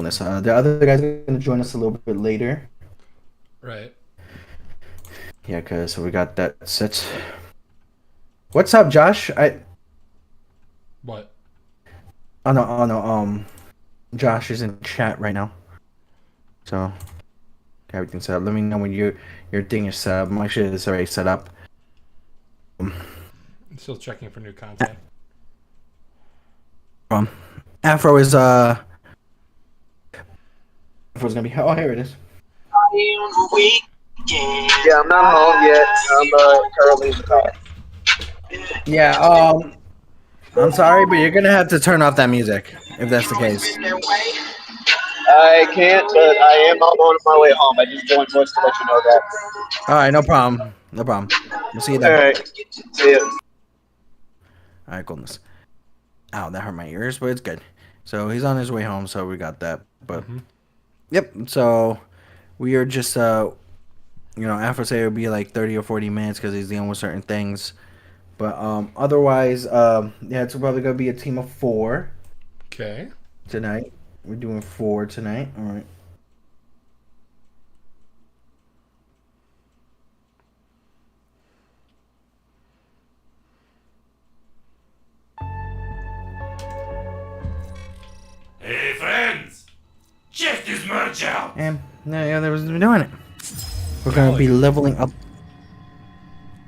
The other guy's gonna join us a little bit later. Right. Yeah, cause we got that set. What's up, Josh? What? Oh no. Josh is in chat right now. So everything's set up. Let me know when your thing is set up. My shit is already set up. I'm still checking for new content. Um, Afro is Afro's gonna be. Oh, here it is. Yeah, I'm not home yet. I'm currently in the car. Yeah. I'm sorry, but you're gonna have to turn off that music if that's the case. I can't, but I am on my way home. I just joined voice to let you know that. All right, no problem. No problem. We'll see you All then. right. See ya. All right, goodness. Ow, that hurt my ears, but it's good. So he's on his way home, so we got that. But yep. So we are just Afro say it'll be like 30 or 40 minutes because he's dealing with certain things. But otherwise, yeah, it's probably gonna be a team of 4 Okay. tonight. We're doing 4 tonight. All right. Hey friends, check this merch out. And yeah, there was doing it. We're gonna be leveling up.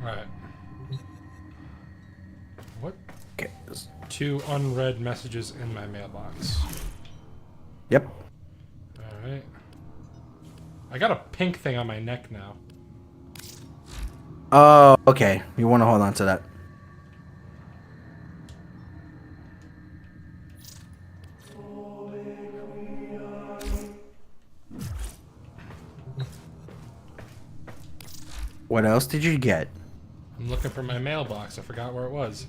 Right. What? Okay. 2 unread messages in my mailbox. Yep. Alright. I got a pink thing on my neck now. Oh, okay. You want to hold on to that. What else did you get? I'm looking for my mailbox. I forgot where it was.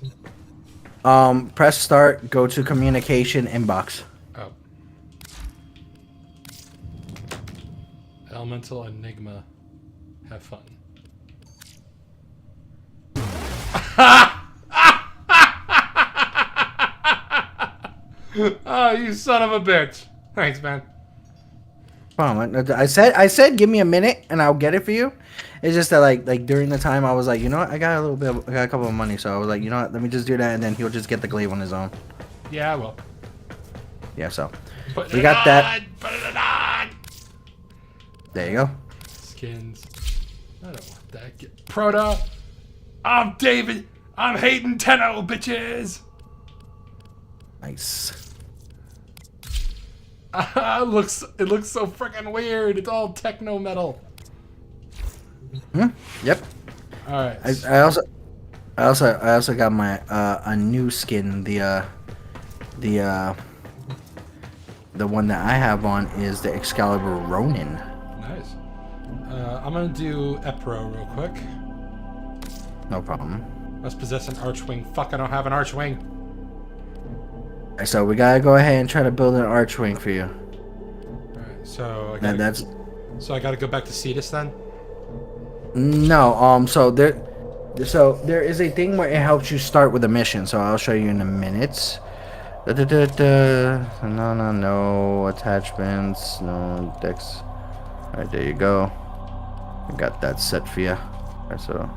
Press start, go to communication inbox. Oh. Elemental Enigma. Have fun. Oh, you son of a bitch. Thanks, man. I said give me a minute and I'll get it for you. It's just that like during the time I was like, you know what, I got a couple of money, so I was like, you know what, let me just do that and then he'll just get the glaive on his own. Yeah, I will. Yeah, so Put we it got on, that. Put it on. There you go. Skins. I don't want that. Proto. I'm David. I'm Hayden Tenno, bitches. Nice. It looks so freaking weird. It's all techno metal. Yep. All right. I also got my a new skin. The one that I have on is the Excalibur Ronin. Nice. I'm gonna do Epro real quick. No problem. Let's possess an Archwing. Fuck, I don't have an Archwing. So we gotta go ahead and try to build an Archwing for you. Alright, so I gotta go back to Cetus then? No, so there is a thing where it helps you start with a mission, so I'll show you in a minute. No attachments, no decks. Alright, there you go. I got that set for you. Alright, so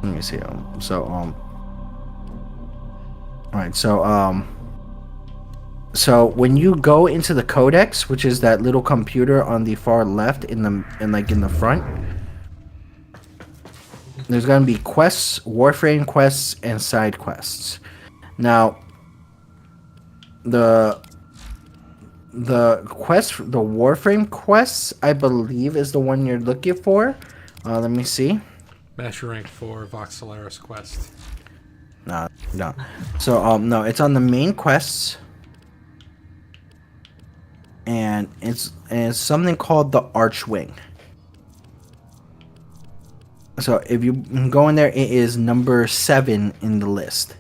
let me see. So when you go into the codex, which is that little computer on the far left in the front, there's gonna be quests, Warframe quests, and side quests. Now, the Warframe quests, I believe, is the one you're looking for. Let me see. Master Rank 4 Vox Solaris quest. No. So no, it's on the main quests. And it's something called the Archwing. So if you go in there, it is number 7 in the list.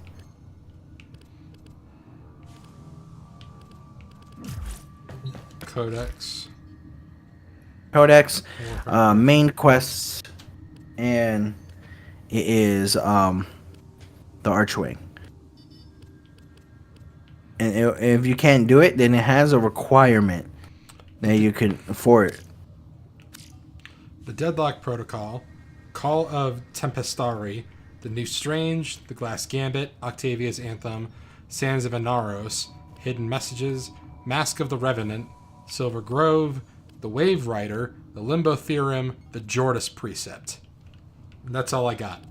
Codex. Main quests, and it is the Archwing. And if you can't do it, then it has a requirement that you can for it. The Deadlock Protocol, Call of Tempestari, The New Strange, The Glass Gambit, Octavia's Anthem, Sands of Inaros, Hidden Messages, Mask of the Revenant, Silver Grove, The Wave Rider, The Limbo Theorem, The Jordis Precept. And that's all I got.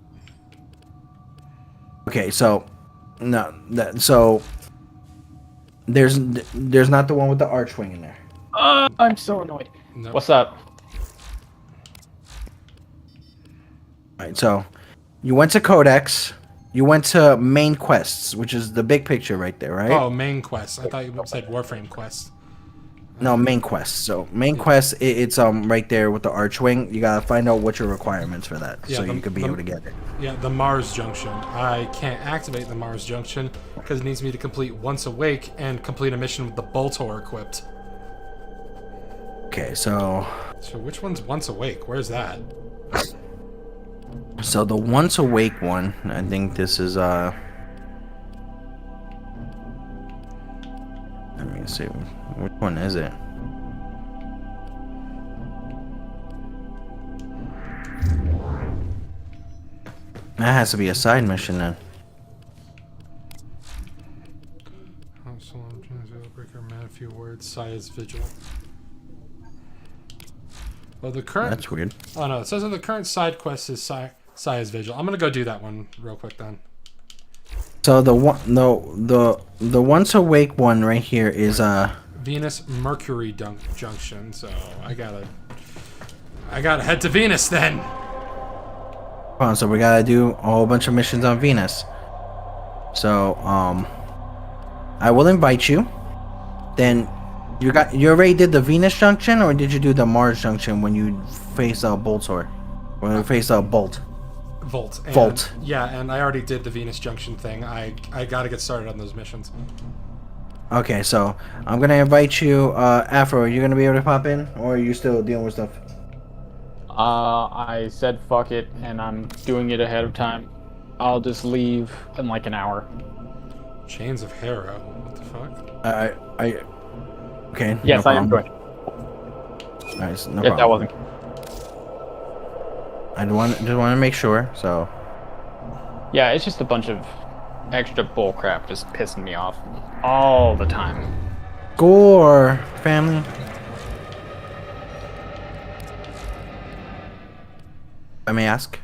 Okay, so there's not the one with the archwing in there. I'm so annoyed. No. What's up? All right, so you went to Codex, you went to main quests, which is the big picture right there, right? Oh, main quest. I thought you said Warframe quest. No, main quest. So main quest, it's right there with the archwing. You gotta find out what your requirements for that, Yeah, so you could be able to get it. Yeah, the Mars Junction. I can't activate the Mars Junction because it needs me to complete Once Awake and complete a mission with the Boltor equipped. Okay, so which one's Once Awake? Where's that? the once awake one, I think this is let me see, which one is it? That has to be a side mission then. Breaker, man, a few words. Saya's Vigil. Well, the current. That's weird. Oh no, it says that the current side quest is Saya's Vigil. I'm gonna go do that one real quick then. So the once awake one right here is Venus Mercury Junction. So I gotta head to Venus then. so we gotta do a whole bunch of missions on Venus. So I will invite you. Then you already did the Venus junction, or did you do the Mars junction when you face a Boltor? When you face a Bolt? Volt. And, Volt. Yeah, and I already did the Venus Junction thing. I gotta get started on those missions. Okay, so I'm gonna invite you. Afro, are you gonna be able to pop in, or are you still dealing with stuff? I said fuck it, and I'm doing it ahead of time. I'll just leave in like an hour. Chains of Harrow. What the fuck? Okay. Yes, no I am problem. going. Nice, no Yes, that problem. wasn't. I just want to make sure. So. Yeah, it's just a bunch of extra bullcrap just pissing me off all the time. Gore family. I may ask.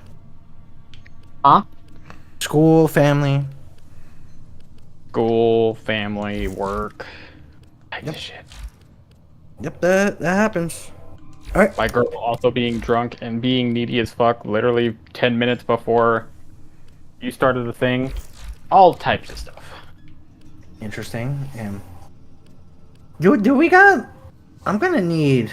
Huh? School, family. School, family, work. Type of shit. Yep, that happens. All right. My girl also being drunk and being needy as fuck literally 10 minutes before you started the thing. All types of stuff. Interesting. Do we got? I'm gonna need.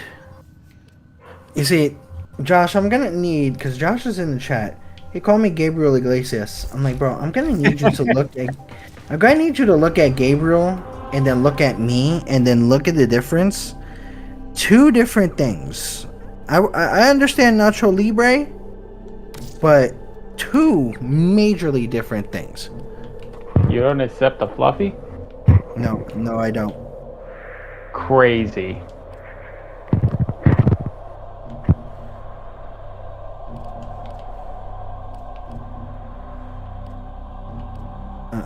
You see, Josh, I'm gonna need, because Josh is in the chat. He called me Gabriel Iglesias. I'm like, bro, I'm gonna need you to look at. I'm gonna need you to look at Gabriel and then look at me and then look at the difference. Two different things. I understand Nacho Libre, but two majorly different things. You don't accept the fluffy? No, I don't. Crazy.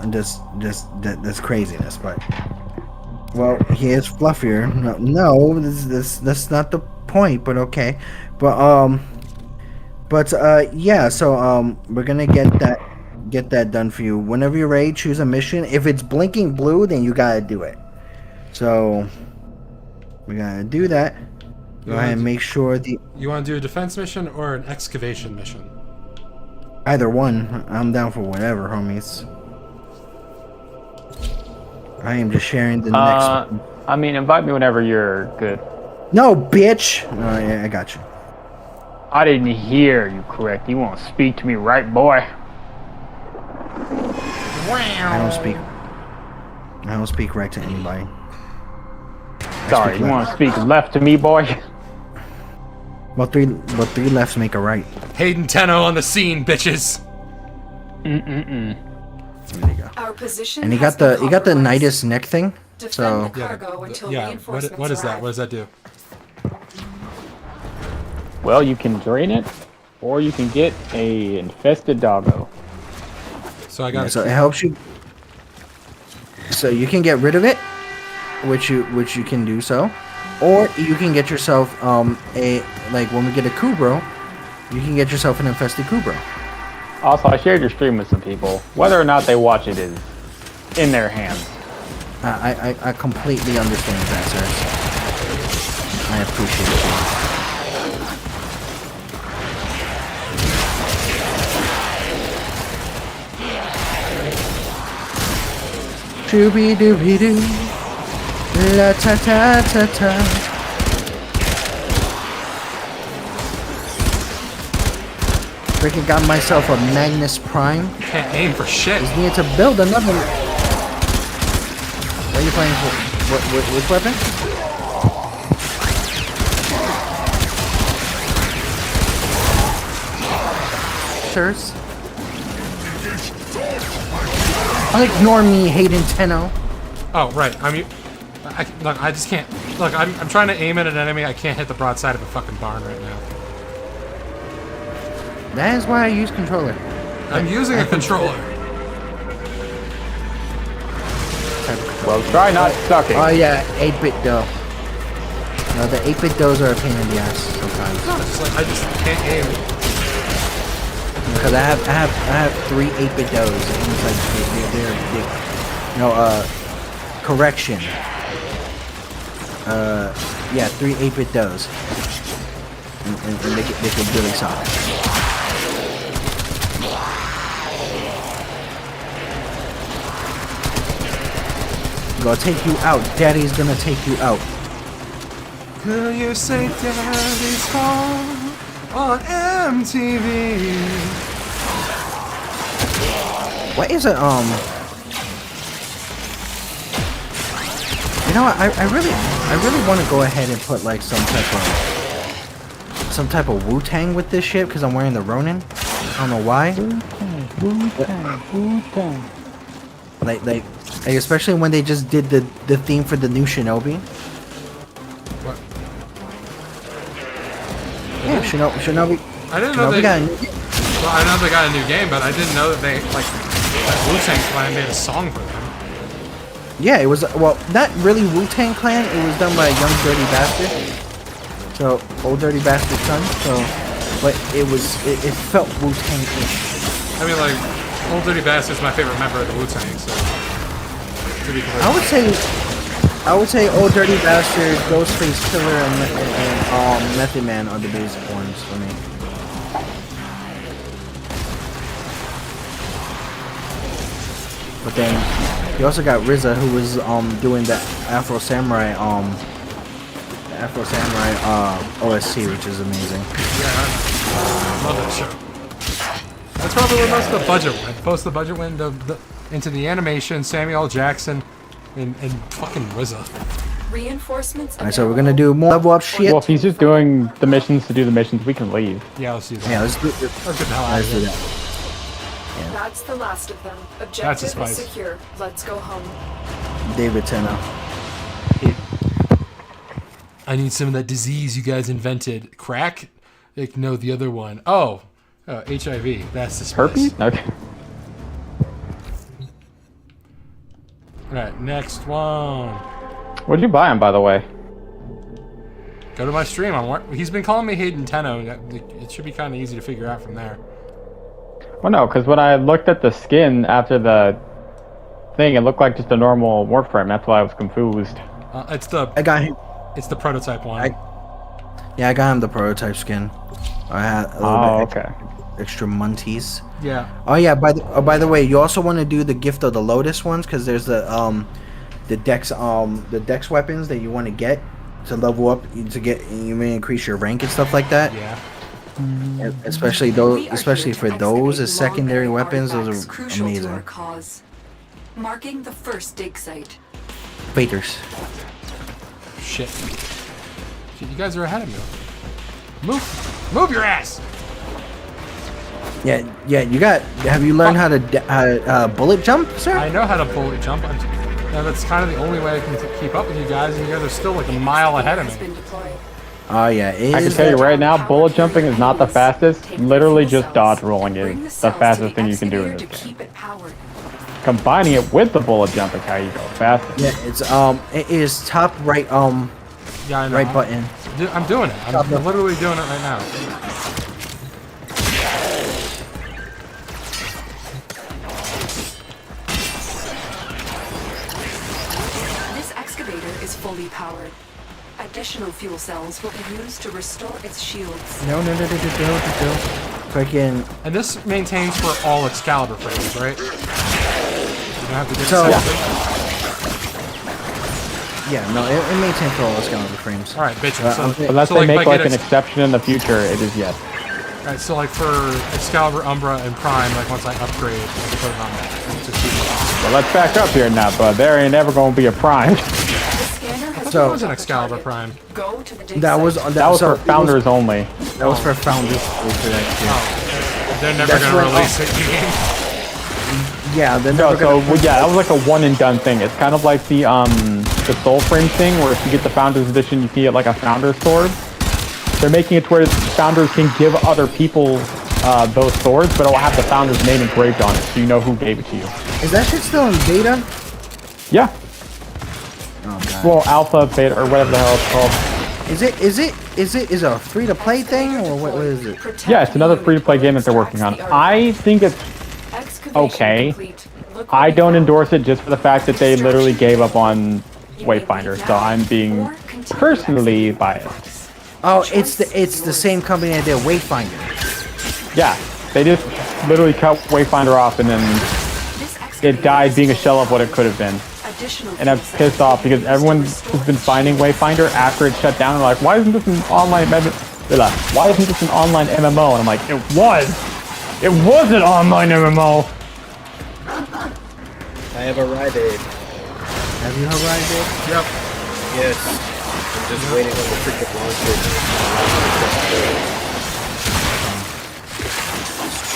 That's craziness, but well, he is fluffier. No, that's not the point. But okay, but yeah. So we're gonna get that done for you. Whenever you're ready, choose a mission. If it's blinking blue, then you gotta do it. So we gotta do that. Go ahead and make sure You want to do a defense mission or an excavation mission? either one. I'm down for whatever, homies. I am just sharing the next one. I mean, invite me whenever you're good. No, bitch! Oh, yeah, I got you. I didn't hear you correct. You won't speak to me, right, boy? I don't speak right to anybody. Sorry, you want to speak left to me, boy? Well, three lefts make a right. Hayden Tenno on the scene, bitches. There you go. Our position And he has got the been the compromised. Nidus neck thing. Defend So the cargo until Yeah. reinforcements What is that? arrive. What does that do? Well, you can drain it, or you can get a infested doggo. So I yeah, got. so it helps you. So you can get rid of it, which you can do so, or you can get yourself a like when we get a Kubro, you can get yourself an infested Kubro. Also, I shared your stream with some people. Whether or not they watch it is in their hands. I completely understand that, sir. I appreciate you. Doobie doobie doo, la ta ta ta ta. Freaking got myself a Magnus Prime. Can't aim for shit. Just need to build another. What are you playing for? Which weapon? Sirs. Ignore me, Hayden Tenno. Oh right. Look, I just can't. Look, I'm trying to aim at an enemy. I can't hit the broadside of a fucking barn right now. That is why I use controller. I'm using a controller. Well, try not sucking. Oh yeah, 8-bit dough. No, the 8-bit doughs are a pain in the ass sometimes. No, it's just like I just can't aim. Because I have 3 8-bit doughs, and it's like they're big. Correction. Yeah, 3 8-bit doughs, and they can really solid. Gonna take you out. Daddy's gonna take you out. Will you say Daddy's home on MTV? What is it? You know what? I really want to go ahead and put like some type of Wu-Tang with this shit because I'm wearing the Ronin. I don't know why. Wu-Tang. Like especially when they just did the theme for the new Shinobi. What? Yeah, Shinobi. I didn't know Shinobi they. got a new- Well, I know they got a new game, but I didn't know that they like that Wu-Tang Clan made a song for them. Yeah, it was well, not really Wu-Tang Clan. It was done by a young dirty bastard. So old dirty bastard son. So, but it felt Wu-Tang-ish. I mean, like, Old Dirty Bastard's my favorite member of the Wu-Tang, so. To be clear. I would say Old Dirty Bastard, Ghostface Killer, and Method Man are the basic ones for me. But then you also got RZA, who was doing the Afro Samurai OST, which is amazing. Yeah, I love that show. That's probably where most of the budget went. Most of the budget went into the animation, Samuel L. Jackson, and fucking RZA. Reinforcements. Alright, so we're gonna do more level up shit. Well, if he's just doing the missions to do the missions, we can leave. Yeah, let's do that. Yeah, let's do Let's get the hell out of let's do here. that. That's the last of them. That's a Objective is spice. secure. Let's go home. David Tenno. I need some of that disease you guys invented. Crack? Like, no, the other one. Oh, HIV. That's the spice. Herpes? Okay. Alright, next one. What'd you buy him, by the way? Go to my stream. He's been calling me Hayden Tenno. It should be kind of easy to figure out from there. Well, no, because when I looked at the skin after the thing, it looked like just a normal Warframe. That's why I was confused. It's the I got him. It's the prototype one. Yeah, I got him the prototype skin. I had a little bit extra munties. Yeah. Oh yeah. By the way, you also want to do the gift of the Lotus ones because there's the dex weapons that you want to get to level up to get you may increase your rank and stuff like that. Yeah. Especially for those as secondary weapons, those are crucial to our amazing. cause. Marking the first dig site. Fighters. Shit. You guys are ahead of me. Move your ass. Yeah, you got. Have you learned how to bullet jump, sir? I know how to bullet jump. That's kind of the only way I can keep up with you guys, and you guys are still like a mile ahead of Has me. been deployed. Oh yeah, it I can is tell you that- right now, bullet jumping is not the fastest. Literally just dodge rolling Bring is the cells to fastest thing you can do in excavator this to game. keep it powered. Combining it with the bullet jump is how you go fastest. Yeah, it is top right Yeah, I know. right button. I'm doing it. I'm literally doing it right now. This excavator is fully powered. Additional fuel cells will be used to restore its shields. No. Freaking. And this maintains for all Excalibur frames, right? You don't have to get So- separate. Yeah, no, it maintains for all those Excalibur frames. All right, bitch. okay. Unless so they make if I like get an exception in the future, it is yes. Alright, so like for Excalibur, Umbra, and Prime, like once I upgrade, I can put it on that. It's just super awesome. Well, let's back up here now, but there ain't ever gonna be a prime. The scanner has So, So- that was an Excalibur Prime. Go to the dig That was site. That was so for founders only. That was for founders. For that shit. Oh, they're never That's gonna what- release it in game. Yeah, then No, so well, yeah, that was like a one and done thing. It's kind of like the soul frame thing, where if you get the founders edition, you can get like a founder's sword. They're making it to where founders can give other people those swords, but it'll have the founder's name engraved on it, so you know who gave it to you. Is that shit still in beta? Yeah. Oh god. Well, alpha, beta, or whatever the hell it's called. Is it a free to play thing or what is it? Protect Yeah, it's another the free-to-play game that they're working on. I think it's Excavation okay. complete. Look I what don't we endorse it just for the fact that they literally gave up on Wayfinder, so I'm being personally biased. Oh, it's the same company that did Wayfinder. Yeah, they just literally cut Wayfinder off, and then This it died being a shell of what it could have been. Additional And I'm fuel pissed cells off because everyone has been finding Wayfinder after it shut down. And like, why isn't this an online Why isn't this an online MMO? And I'm like, it was an online MMO. I have arrived. Have you arrived there? Yep. Yes. I'm just waiting on the freaking launcher.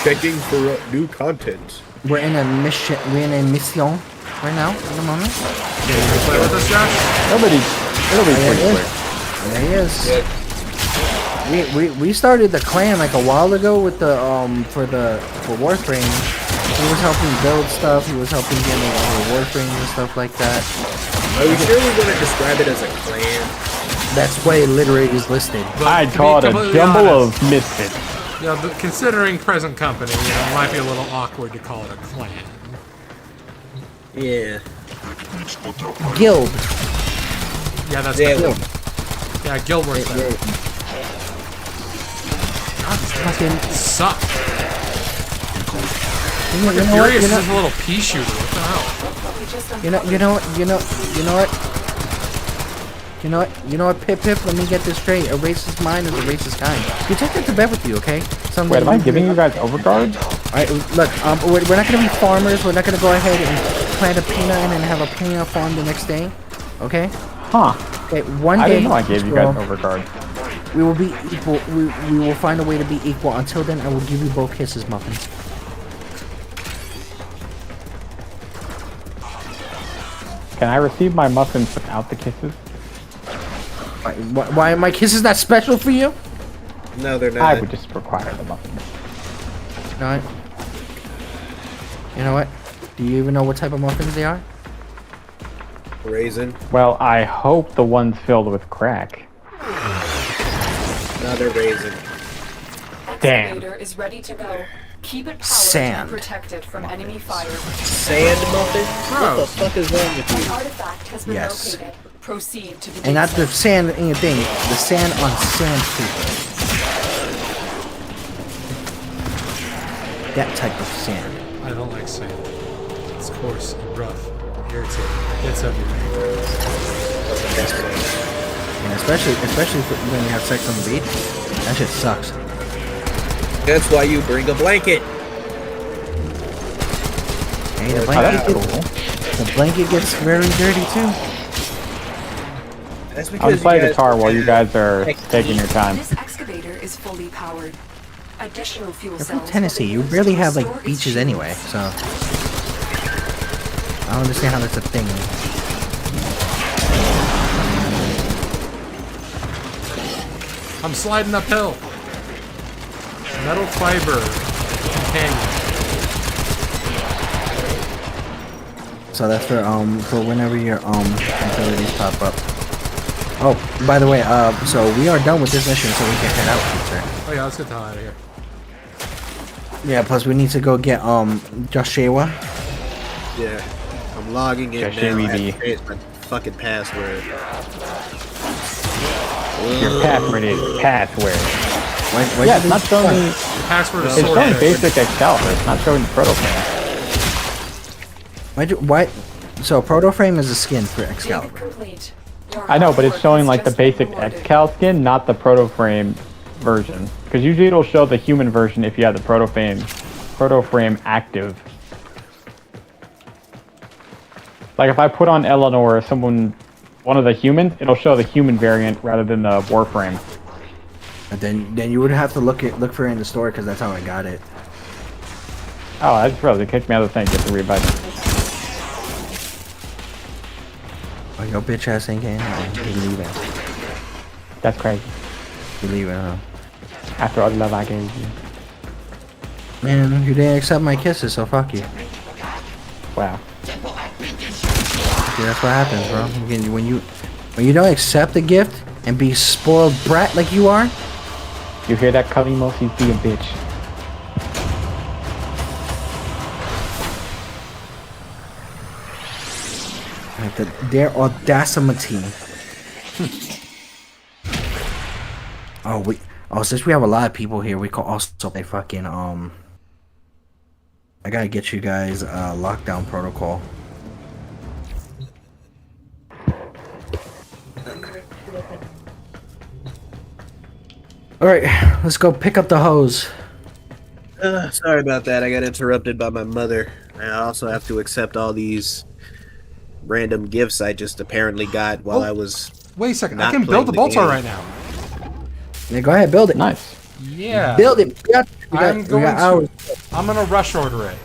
Checking for new content. We're in a mission. We're in a mission right now. At the moment. Can you play with us, Josh? It'll be There pretty he quick. is. There he is. Yeah. We started the clan like a while ago with the for Warframe. He was helping build stuff. He was helping get me Warframes and stuff like that. Are we sure we want to describe it as a clan? That's why it literally is listed. But I'd to call it be a completely jumble honest, of misfits. Yeah, but considering present company, it might be a little awkward to call it a clan. Yeah. Guild. Yeah, that's Yeah. better. Yeah, Guild works better. Fucking. Suck. You know what? Furious You know, is a little pea shooter. What the hell? we just You know what, Pip, let me get this straight. A racist mind is a racist kind. You take that to bed with you, okay? Wait, am I giving you guys overguard? Alright, look, we're not gonna be farmers. We're not gonna go ahead and plant a peanut and then have a peanut farm the next day, okay? Huh. Okay, one I day. didn't know I gave you guys overguard. We will be equal. We will find a way to be equal. Until then, I will give you both kisses, muffins. Can I receive my muffins without the kisses? Why are my kisses not special for you? No, they're I not. would just require the muffins. No. You know what? Do you even know what type of muffins they are? Raisin. Well, I hope the ones filled with crack. No, they're raisin. Damn. excavator is ready to go. Keep it powered Sand. and protected from enemy fire. Sand muffin? What the fuck is wrong with An you? artifact has been Yes. located. Proceed to the And not dig the site. sand in your thing. The sand on sandpaper. That type of sand. I don't like sand. It's coarse and rough, irritating. It's everywhere. And especially when you have sex on the beach. That shit sucks. That's why you bring a blanket. Hey, the Oh, blanket, that's cool. the blanket gets very dirty too. That's I'll because just play you guys guitar while you guys are Hey, taking your time. This excavator is fully powered. Additional fuel You're cells from Tennessee. will be You used barely to have like restore its beaches shields. anyway, so I don't understand how that's a thing. I'm sliding uphill. Metal fiber companion. So that's for whenever your abilities pop up. Oh, by the way, so we are done with this mission, so we can head out, future. Oh yeah, let's get the hell out of here. Yeah. Plus, we need to go get Joshua. Yeah. I'm logging in Just now. I have AVB. to change my fucking password. Your password is password. Why Yeah, it's not showing me. The password is It's sword showing fish. basic Excalibur. It's not showing Proto Frame. Why? So Proto Frame is a skin for Excalibur. Complete. Your I know, but it's hard showing work like the has just been basic rewarded. Excal skin, not the Proto Frame version. Because usually it'll show the human version if you have the Proto Frame active. Like if I put on Eleanor or one of the humans, it'll show the human variant rather than the Warframe. And then you would have to look for it in the store because that's how I got it. Oh, I just realized it kicked me out of the thing. Get the revive. Oh, your bitch ass ain't getting out. You leaving? That's crazy. You leaving, huh? After all the love I gave you. Man, you didn't accept my kisses, so fuck you. Wow. See, that's what happens, bro. When you don't accept a gift and be spoiled brat like you are. You hear that, Kalimos? He's being a bitch. Like their audacity. Since we have a lot of people here, we can also play fucking I gotta get you guys lockdown protocol. All right, let's go pick up the hose. Sorry about that. I got interrupted by my mother. I also have to accept all these random gifts I just apparently got while I was. Wait a second. I Not can playing build the the bolter game. right now. Yeah, go ahead, build it. Nice. Yeah. Build it. We got I'm going hours. to. I'm gonna rush order it.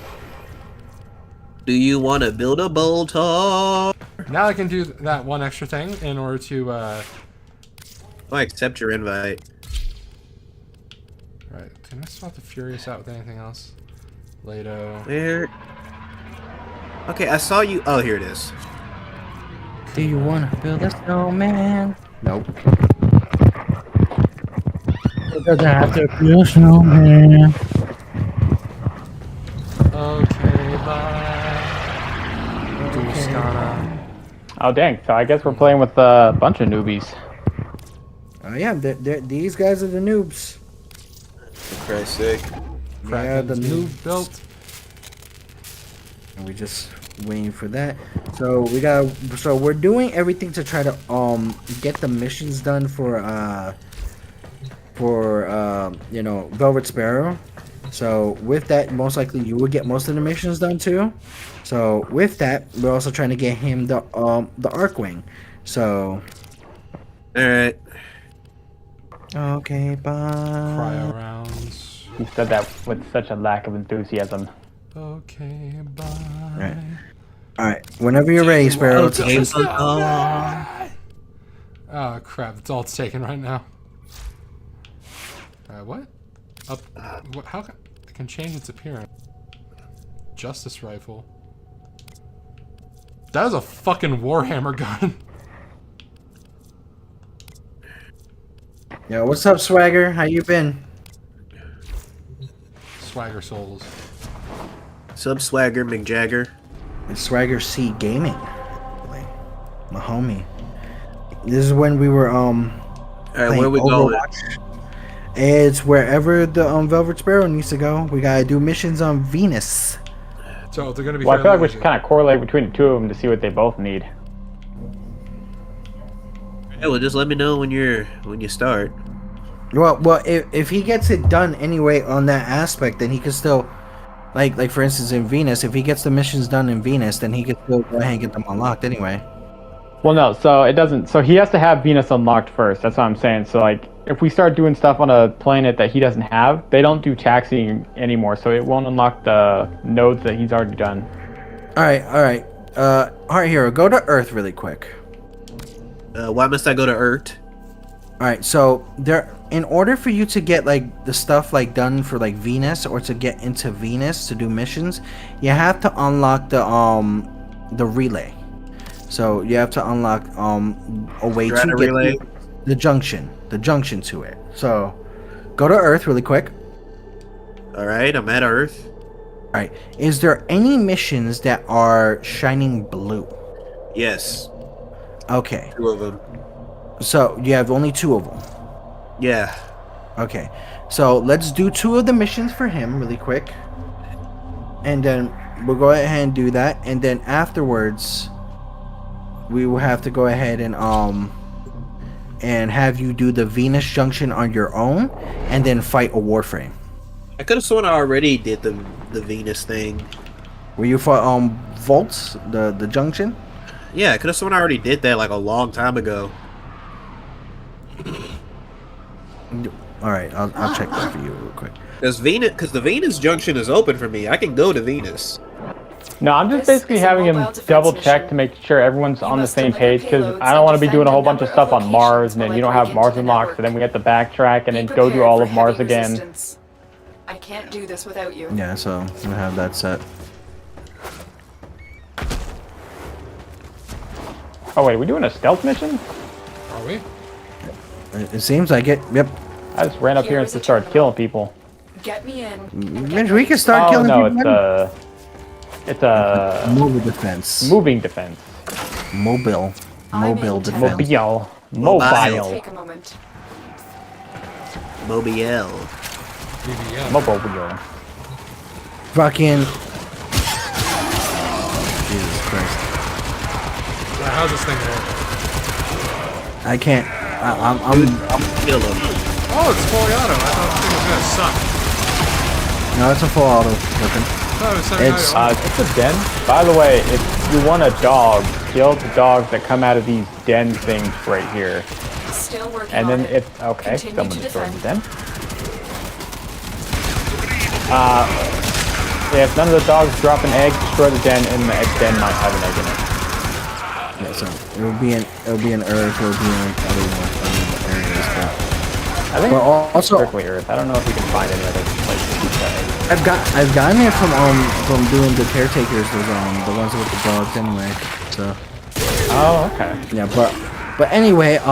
Do you want to build a bolter? Now I can do that one extra thing in order to. I accept your invite. Right. Can I swap the Furious out with anything else? Lado. Where? Okay, I saw you. Oh, here it is. Do you want to build a snowman? Nope. It doesn't have to be a snowman. Okay, bye. Duskana. Oh dang! So I guess we're playing with a bunch of newbies. Oh yeah, these guys are the noobs. For Christ's sake. Yeah, the Kraken's being noob. built. And we just waiting for that. So we're doing everything to try to get the missions done for Velvet Sparrow. So with that, most likely you will get most of the missions done too. So with that, we're also trying to get him the Arcwing. So All right. okay, bye. Cryo rounds. He said that with such a lack of enthusiasm. Okay, bye. Right. All right, whenever you're ready, Sparrow. Okay, Oh crap! It's all it's taking right now. What? Up? What? How can I can change its appearance? Justice rifle. That is a fucking Warhammer gun. Yo, what's up, Swagger? How you been? Swagger souls. Sub Swagger McJagger. It's Swagger C Gaming. My homie. This is when we were All right, where we going? It's wherever the Velvet Sparrow needs to go. We gotta do missions on Venus. So they're gonna be. Well, I feel like we fairly should kind of correlate between the two of them to see what they both need. Yeah, well, just let me know when you start. Well, if he gets it done anyway on that aspect, then he can still, like for instance in Venus, if he gets the missions done in Venus, then he can still go ahead and get them unlocked anyway. Well, no. So it doesn't. So he has to have Venus unlocked first. That's what I'm saying. So like, if we start doing stuff on a planet that he doesn't have, they don't do taxiing anymore, so it won't unlock the nodes that he's already done. All right. All right, Hero, go to Earth really quick. Why must I go to Earth? All right, so in order for you to get like the stuff like done for like Venus or to get into Venus to do missions, you have to unlock the relay. So you have to unlock a way to get relay. the junction to it. So go to Earth really quick. All right, I'm at Earth. All right, is there any missions that are shining blue? Yes, Okay, 2 of them. so you have only 2 of them. Yeah. Okay, so let's do 2 of the missions for him really quick, and then we'll go ahead and do that, and then afterwards we will have to go ahead and have you do the Venus junction on your own, and then fight a Warframe. I could have sworn I already did the Venus thing. Where you fought Volts, the junction. Yeah, I could have sworn I already did that like a long time ago. All right, I'll check that for you real quick. Because the Venus junction is open for me. I can go to Venus. No, I'm just This basically is a having him mobile defense double check mission. to make sure everyone's You on the must same deliver page, because payloads I don't want to be and doing a whole defend bunch of a stuff number on of Mars, and locations then you don't while have I Mars break into the unlocked, so network. then we have to backtrack and Be then go do prepared all for of Mars heavy again. resistance. I can't do this without you. Yeah, so we'll have that set. Oh wait, we doing a stealth mission? Are we? It seems like it. Yep. I just ran up here and just started killing people. Get me in. Mitch, we can start Oh killing no, people. it's a Mobile defense. moving defense. Mobile I'm defense. intent. Mobile. Take a moment. Mobiel. BBM. Mobile. Fucking. Jesus Christ. How's this thing work? I can't. I'm Kill him. Oh, it's fully auto. I thought the thing was gonna suck. No, it's a full auto weapon. I thought it was something It's- else. It's a den. By the way, if you want a dog, kill the dogs that come out of these den things right here. Still working And on then it. if okay, Continue someone to destroyed the defend. den. If none of the dogs drop an egg, destroy the den, and the den might have an egg in it. Yeah, so it'll be an Earth. It'll be in like other areas, I think but also strictly Earth. I don't know if you can find any other places to keep that egg. I've gotten it from doing the caretakers, the ones with the dogs anyway. So Oh, okay. yeah, but anyway, I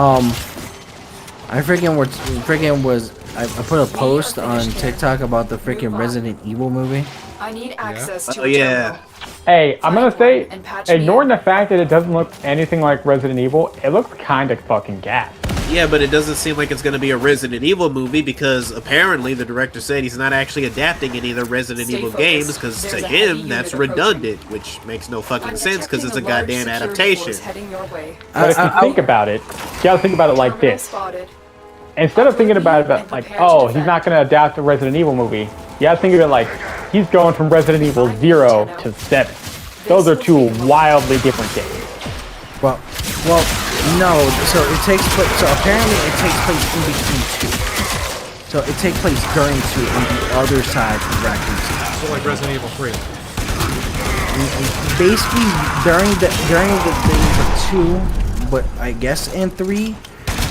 put a post on TikTok about the freaking Resident Evil movie. I need access to Oh a yeah. terminal. Hey, I'm gonna say, And patch me ignoring in. the fact that it doesn't look anything like Resident Evil, it looks kind of fucking gas. Yeah, but it doesn't seem like it's going to be a Resident Evil movie because apparently the director said he's not actually adapting any of the Resident Stay Evil focused. games because There's to a heavy him unit that's approaching. redundant, which makes no fucking I'm sense because it's a detecting large goddamn security adaptation. force heading your way. But if you think about it, you gotta think about it like Terminal this. spotted. Instead of thinking about it like, oh, he's not gonna adapt a Resident Evil movie, you gotta think of it like, he's going from Resident Evil 0 to 7. Those are two wildly different games. Well, no. So it takes place. So apparently it takes place in between 2. So it takes place during 2 on the other side of Raccoon City. So like Resident Evil 3. Basically during the things of 2, but I guess in 3.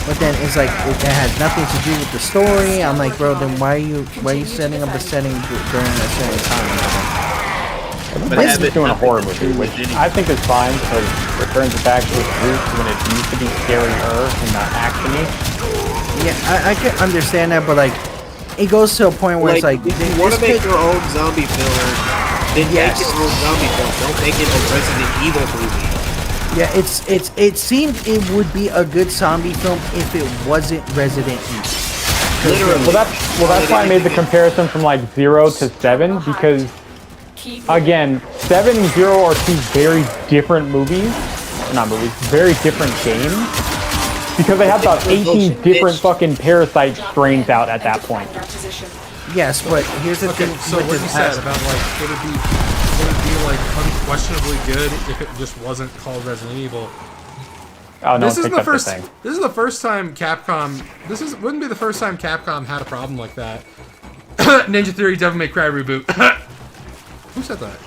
But then it's like it has nothing to do with the story. I'm like, bro, then why are you setting up the setting during that same time? But This have is it doing a nothing horror to movie, do which with any- I think is fine because it returns it back to its roots when it used to be scarier and not actiony. Yeah, I can understand that, but like, it goes to a point where it's like, if you want to this make could- your own zombie film, then Yes. make your own zombie film. Don't make it a Resident Evil movie. yeah, it seemed it would be a good zombie film if it wasn't Resident Evil. Literally. Well, that's why I made the comparison from like 0 to 7 because Keep again, 7 and 0 are two very different movies. Not movies, very different games. Because they have about 18 different fucking parasite strains out at that point. Defend our position. Yes, but here's the Okay, thing. so with what you this said aspect. about like would it be like unquestionably good if it just wasn't called Resident Evil? Oh no, This is picked the up first. thing. This is the first time Capcom. Wouldn't be the first time Capcom had a problem like that. Ninja Theory Devil May Cry reboot. Who said that?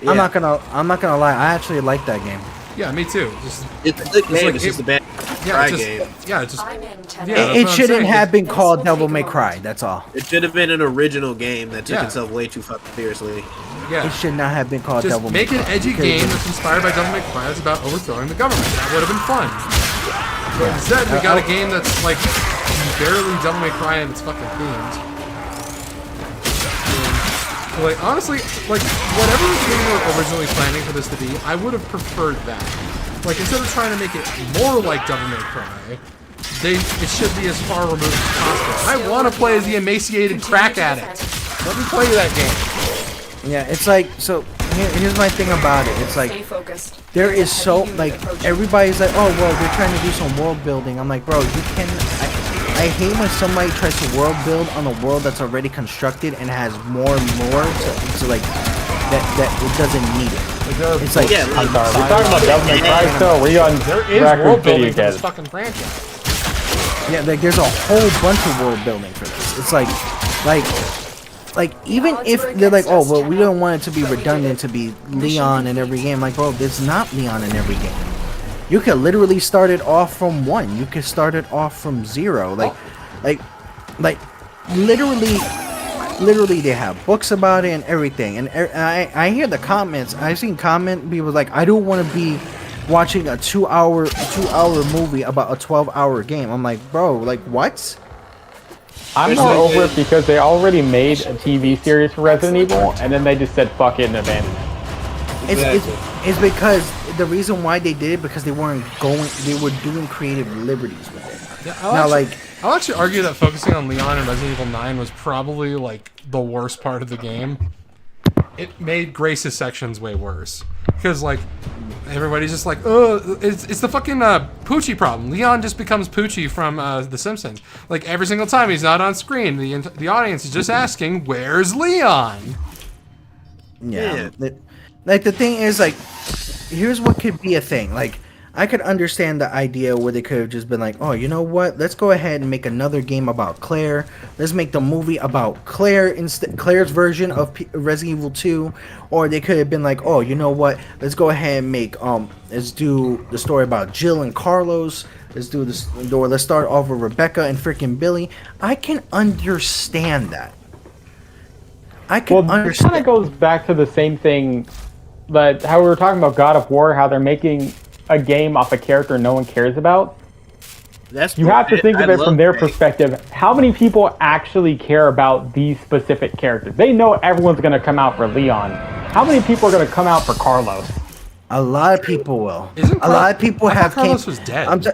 Yeah. I'm not gonna lie. I actually like that game. Yeah, me too. Just, It's a good game. like It's just a bad yeah, Cry it's just, game. yeah, it's just. I'm in 10 Yeah, It, that's it what I'm shouldn't saying. have been This called will Devil take May a Cry. moment. That's all. It should have been an original game that took Yeah. itself way too fucking seriously. Yeah. It should not have been called Just Devil May make Cry. an edgy because game it- that's inspired by Devil May Cry that's about overthrowing the government. That would have been fun. But instead, we got a game that's like barely Devil May Cry and its fucking themes. And, like honestly, like whatever game we were originally planning for this to be, I would have preferred that. Like instead of trying to make it more like Devil May Cry, it should be as far removed as possible. I want to play as the emaciated crack addict. Let me play that game. Yeah, it's like so. Here's my thing about it. It's Stay like focused. there is so like everybody's like, oh well, they're trying to do some world building. I'm like, bro, you can. I hate when somebody tries to world build on a world that's already constructed and has more and more to like that it doesn't need it. It's like Yeah, I'm sorry. We're talking about Devil May Cry still. We're on There is record world video building for this again. fucking franchise. yeah, like there's a whole bunch of world building for this. It's like even if they're like, oh well, we don't want it to be redundant to be Leon in every game. Like, bro, there's not Leon in every game. You could literally start it off from 1. You could start it off from 0. Like, literally, they have books about it and everything. And I hear the comments. I've seen people like, I don't want to be watching a 2-hour movie about a 12-hour game. I'm like, bro, like what? I'm more over it because they already made a TV series for Resident Evil, and then they just said fuck it and abandoned it. It's because the reason why they did it because they were doing creative liberties with it. Yeah, I'll actually argue that focusing on Leon in Resident Evil 9 was probably like the worst part of the game. It made Grace's sections way worse because like everybody's just like, oh, it's the fucking Poochie problem. Leon just becomes Poochie from The Simpsons. Like every single time he's not on screen, the audience is just asking, "Where's Leon?" Yeah. Like the thing is like, here's what could be a thing. Like I could understand the idea where they could have just been like, oh, you know what? Let's go ahead and make another game about Claire. Let's make the movie about Claire Claire's version of Resident Evil 2. Or they could have been like, oh, you know what? Let's go ahead and make let's do the story about Jill and Carlos. Let's do this. Or let's start off with Rebecca and freaking Billy. I can understand that. I can Well, this understand. kind of goes back to the same thing, but how we were talking about God of War, how they're making a game off a character no one cares about. You have to think of it from their perspective. How many people actually care about these specific characters? They know everyone's going to come out for Leon. How many people are going to come out for Carlos? A lot of people will. Isn't A lot of people I have thought Carlos was dead.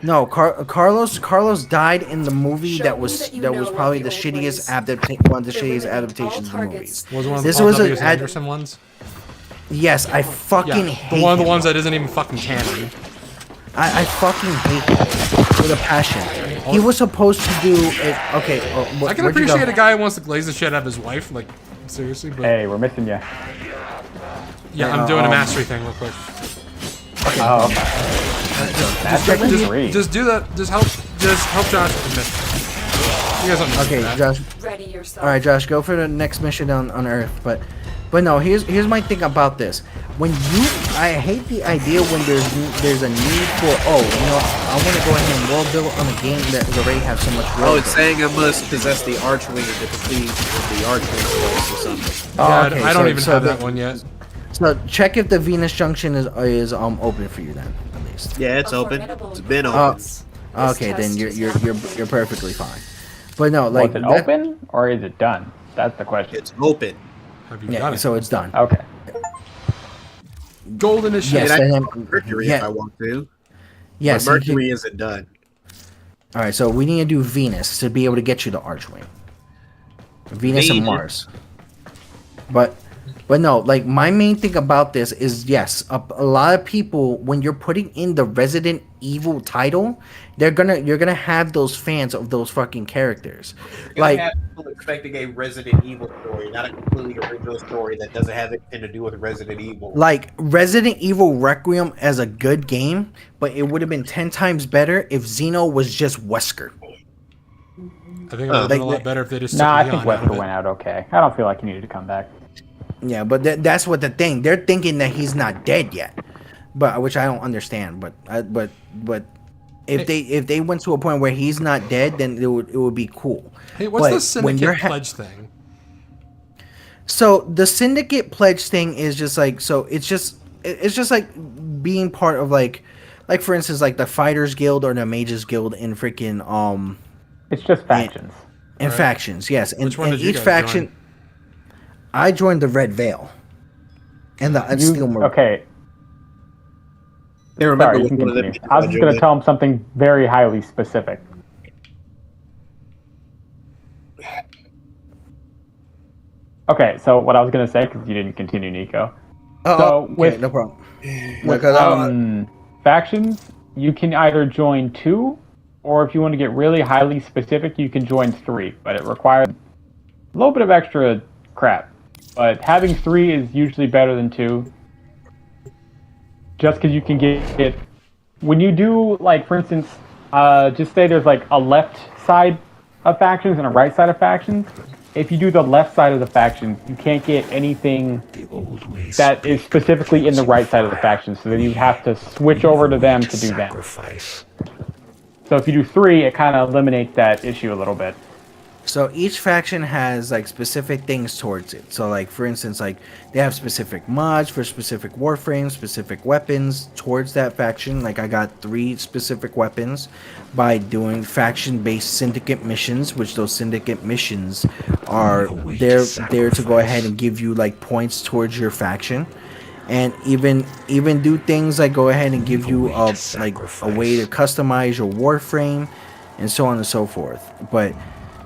No, Carlos died in the movie Show that me was that you that know was of probably the the old shittiest ways. one of the shittiest Eliminate adaptations of all the targets. movies. Was one of This the was W.S. a Anderson ones? Yes, I fucking Yeah, hate one of the him. ones that isn't even fucking canon. I fucking hate him with a passion. He was supposed to do it. Okay, I can appreciate a guy who wants to glaze the shit out of his wife, like seriously, but Hey, we're missing you. yeah, I'm doing a mastery thing real quick. Oh, Just do that. Just help Josh with the mission. You guys don't need to do Okay, that. Josh. Ready yourself. All right, Josh, go for the next mission on Earth. But no, here's my thing about this. I hate the idea when there's a need for I want to go ahead and world build on a game that already has so much world. Oh, it's saying I must possess the Archwing to complete the Archwing quest or something. Yeah, okay, I don't so- even so have the- that one yet. So check if the Venus Junction is open for you then, at least. Yeah, it's A open. formidable It's been Oh, open. This okay, then test you're perfectly fine. But no, like was it that- open or is it done? That's the question. It's open. Have you Yeah, done it? so it's done. Okay. Golden is shit. Yes, And I and can then- go Mercury yeah. if I want to. Yes. But you can- Mercury isn't done. all right, so we need to do Venus to be able to get you the Archwing. Venus and Venus. Mars. But But no, like my main thing about this is yes, a lot of people when you're putting in the Resident Evil title, you're gonna have those fans of those fucking characters. You're gonna Like have people expecting a Resident Evil story, not a completely original story that doesn't have anything to do with Resident Evil. like Resident Evil Requiem as a good game, but it would have been 10 times better if Xeno was just Wesker. I think it would have been a Like, lot better if they just Nah, I took think Leon out of Wesker it. went out okay. I don't feel like he needed to come back. Yeah, but that's what the thing. They're thinking that he's not dead yet, but which I don't understand. But if they went to a point where he's not dead, then it would be cool. Hey, what's But the when you're Syndicate pledge thing? So the syndicate pledge thing is just like it's just like being part of like for instance like the Fighters Guild or the Mages Guild in freaking It's just factions. in Right. factions, yes. And, Which one and did you each guys faction join? I joined the Red Veil. And the Steel Marine. Okay, I remember sorry, you which can one of them continue. I was just joined going to it. tell him something very highly specific. Okay, so what I was going to say, because you didn't continue, Nico. So okay, with- no problem. With Because factions, you can either join 2, or if you want to get really highly specific, you can join 3. But it requires a little bit of extra crap. But having 3 is usually better than 2. Just because you can get it. When you do, like, for instance, just say there's like a left side of factions and a right side of factions. If you do the left side of the faction, you can't get anything that is specifically in the right side of the faction, so then you have to switch over to them to do that. So if you do 3, it kind of eliminates that issue a little bit. So each faction has like specific things towards it. So like for instance, like they have specific mods for specific warframes, specific weapons towards that faction. Like I got 3 specific weapons by doing faction-based syndicate missions, which those syndicate missions are there to go ahead and give you like points towards your faction. And even do things like go ahead and give you a way to customize your warframe and so on and so forth. But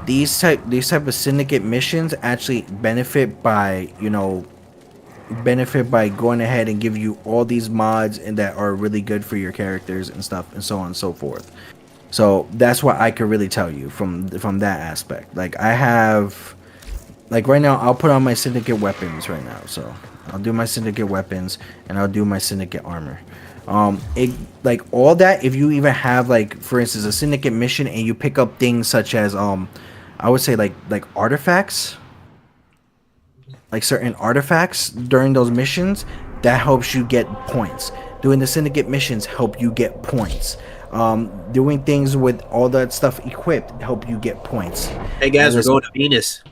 these type of syndicate missions actually benefit by going ahead and give you all these mods and that are really good for your characters and stuff and so on and so forth. So that's what I could really tell you from that aspect. Like I have, like right now I'll put on my syndicate weapons right now. So I'll do my syndicate weapons and I'll do my syndicate armor. It like all that, if you even have like for instance a syndicate mission and you pick up things such as I would say like artifacts, like certain artifacts during those missions, that helps you get points. Doing the syndicate missions help you get points. Doing things with all that stuff equipped help you get points. Hey guys, we're And going to Venus.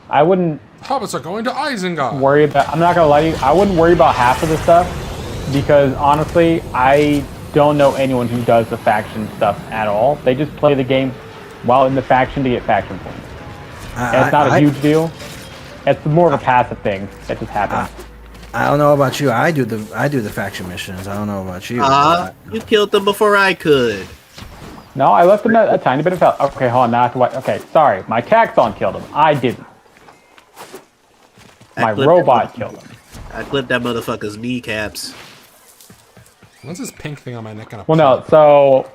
I wouldn't Hobbits are going to Isengard. worry about, I'm not going to lie to you, I wouldn't worry about half of the stuff, because honestly, I don't know anyone who does the faction stuff at all. They just play the game while in the faction to get faction points. And it's not a huge deal. It's more of a passive thing that just happens. I don't know about you. I do the faction missions. I don't know about you. You killed them before I could. No, I left them a tiny bit of health. Okay, hold on. Now I have to watch. Okay, sorry. My Taxon killed him. I didn't. My robot killed him. I clipped that motherfucker's kneecaps. What's this pink thing on my neck? Well, no, so...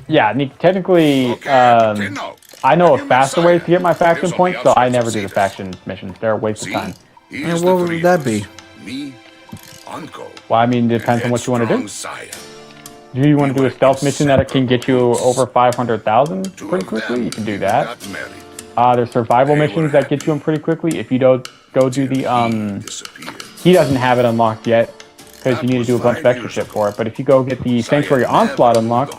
Yeah, technically, I know a faster way to get my faction points, so I never do the faction missions. They're a waste of time. And what would that be? Well, I mean, it depends on what you want to do. Do you want to do a stealth mission that can get you over 500,000 pretty quickly? You can do that. There's survival missions that get you them pretty quickly. If you don't go do the, he doesn't have it unlocked yet, because you need to do a bunch of extra shit for it. But if you go get the Sanctuary Onslaught unlocked,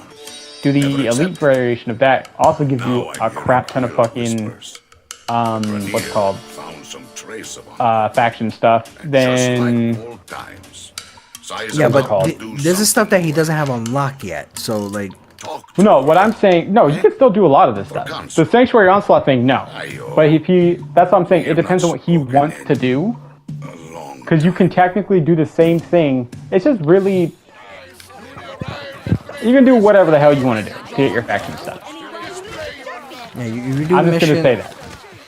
do the elite variation of that, also gives you a crap ton of fucking, what's it called? Faction stuff. Then... Yeah, but this is stuff that he doesn't have unlocked yet. So, like... No, what I'm saying... No, you can still do a lot of this stuff. The Sanctuary Onslaught thing, no. But if he... That's what I'm saying. It depends on what he wants to do. Because you can technically do the same thing. It's just really... You can do whatever the hell you want to do to get your faction stuff. Yeah, you do I'm just mission, going to say that.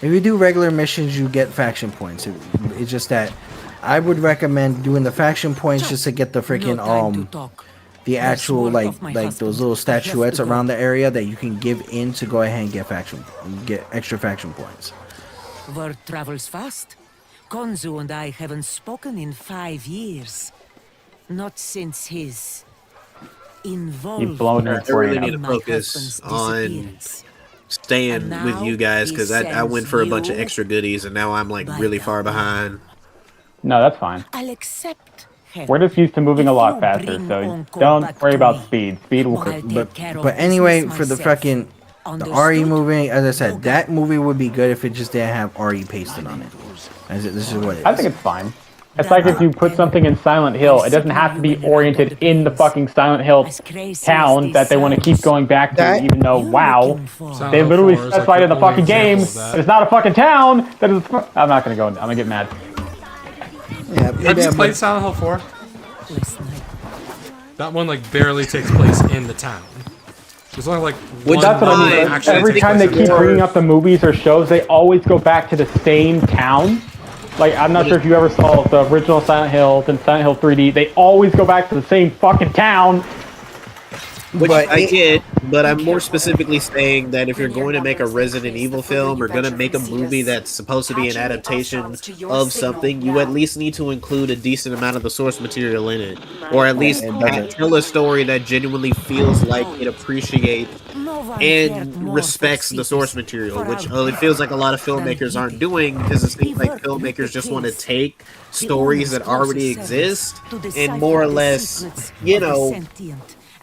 If you do regular missions, you get faction points. It's just that I would recommend doing the faction points just to get the freaking the actual like those little statuettes around the area that you can give in to go ahead and get extra faction points. Word travels fast. Konzu and I haven't spoken in 5 years. Not since his involvement. You've blown her I really brain need to up. focus on staying with you guys because I went for a bunch of extra goodies and now I'm like really far behind. No, that's fine. I'll accept. We're just used to moving a lot faster, so don't worry about speed. Speed will. But anyway, for the fucking the RE movie, as I said, that movie would be good if it just didn't have RE pasted on it. This is what it is. I think it's fine. It's like if you put something in Silent Hill, it doesn't have to be oriented in the fucking Silent Hill town that they want to keep going back to, even though, wow, they literally specified in the fucking game that it's not a fucking town. That is. I'm not gonna go. I'm gonna get mad. Have you played Silent Hill 4? That one like barely takes place in the town. There's only like one that's what I mean. actually Every takes time place they in keep the bringing up the movies or shows, they always go back to the same town. Like, I'm not sure if you ever saw the original Silent Hill, then Silent Hill 3D. They always go back to the same fucking town. Which I get, but I'm more specifically saying that if you're going to make a Resident Evil film or going to make a movie that's supposed to be an adaptation of something, you at least need to include a decent amount of the source material in it. Or at least tell a story that genuinely feels like it appreciates and respects the source material, which it feels like a lot of filmmakers aren't doing because it seems like filmmakers just want to take stories that already exist and more or less, you know,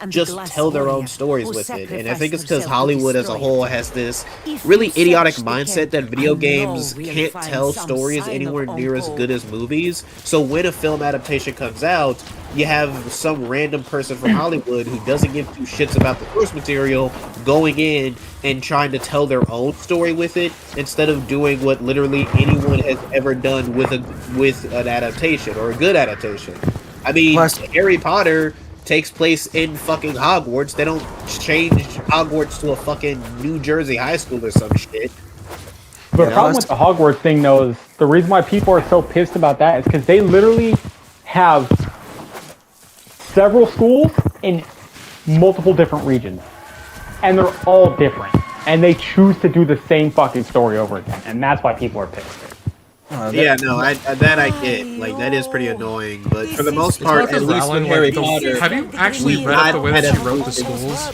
just tell their own stories with it. And I think it's because Hollywood as a whole has this really idiotic mindset that video games can't tell stories anywhere near as good as movies. So when a film adaptation comes out, you have some random person from Hollywood who doesn't give two shits about the source material going in and trying to tell their own story with it instead of doing what literally anyone has ever done with an adaptation or a good adaptation. I mean, Harry Potter takes place in fucking Hogwarts. They don't change Hogwarts to a fucking New Jersey high school or some shit. But the problem with the Hogwarts thing, though, is the reason why people are so pissed about that is because they literally have several schools in multiple different regions. And they're all different. And they choose to do the same fucking story over again. And that's why people are pissed. Yeah, no, I get. Like, that is pretty annoying, but for the most part, at least with Harry Potter... Have you actually read the way that she wrote the schools?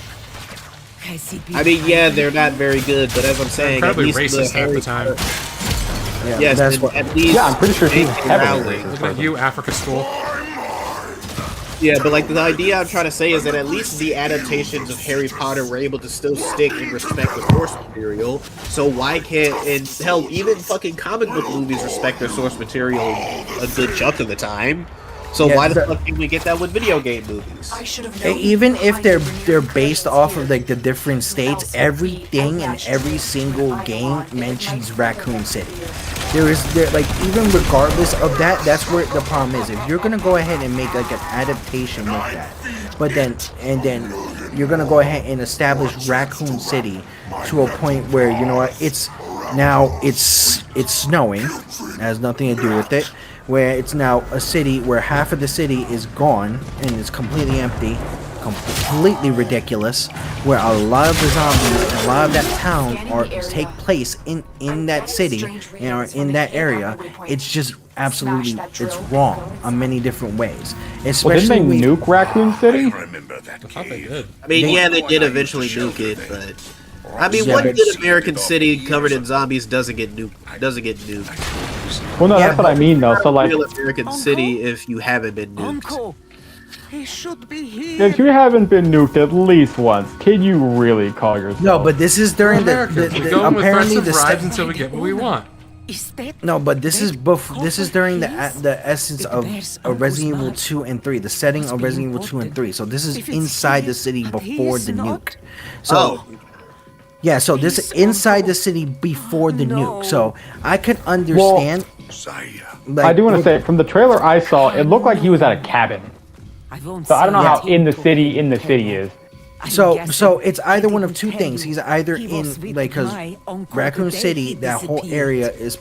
I mean, yeah, they're not very good, but as I'm saying, at least racist half the time. Yes, that's what, at least... Yeah, I'm pretty sure she's heavily Look at you, Africa School. Yeah, but like the idea I'm trying to say is that at least the adaptations of Harry Potter were able to still stick and respect the source material. So why can't, and hell, even fucking comic book movies respect their source material a good chunk of the time. So why the fuck can we get that with video game movies? Even if they're based off of like the different states, everything in every single game mentions Raccoon City. There like, even regardless of that, that's where the problem is. If you're gonna go ahead and make like an adaptation with that, but then you're gonna go ahead and establish Raccoon City to a point where, you know what, it's snowing, it has nothing to do with it, where it's now a city where half of the city is gone and it's completely empty, completely ridiculous, where a lot of the zombies and a lot of that town take place in that city or in that area. It's just absolutely, it's wrong on many different ways. Especially didn't they nuke Raccoon City? I thought they did. I mean, yeah, they did eventually nuke it, but I mean, what good American city covered in zombies doesn't get nuked? Well, no, that's what I mean, though. So, like, real American city if you haven't been nuked. If you haven't been nuked at least once, can you really call yourself? No, but this is during we go with apparently threats the of bribes until we get what we want. No, but this is during the essence of Resident Evil 2 and 3, the setting of Resident Evil 2 and 3. So this is inside the city before the nuke. So yeah, so this is inside the city before the nuke. So I could understand. I do want to say, from the trailer I saw, it looked like he was at a cabin. So I don't know how in the city is. So it's either one of two things. He's either in like because Raccoon City, that whole area is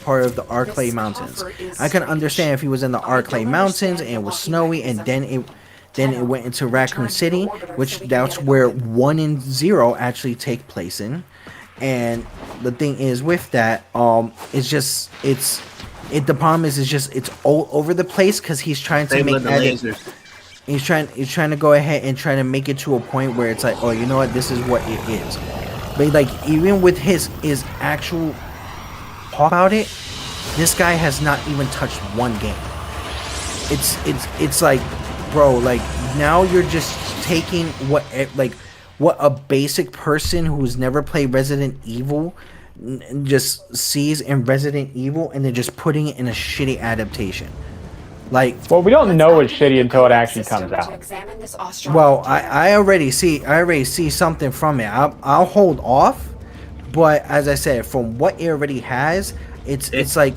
part of the Arclay Mountains. I can understand if he was in the Arclay Mountains and it was snowy, and then it went into Raccoon City, which that's where 1 and 0 actually take place in. And the thing is with that, the problem is it's all over the place because he's trying to make he's trying to go ahead and try to make it to a point where it's like, oh, you know what, this is what it is. But like even with his actual talk about it, this guy has not even touched one game. It's like, bro, like now you're just taking what a basic person who's never played Resident Evil just sees in Resident Evil and then just putting it in a shitty adaptation. Like, well, we don't know it's shitty until it actually comes out. Well, I already see something from it. I'll hold off, but as I said, from what it already has, it's like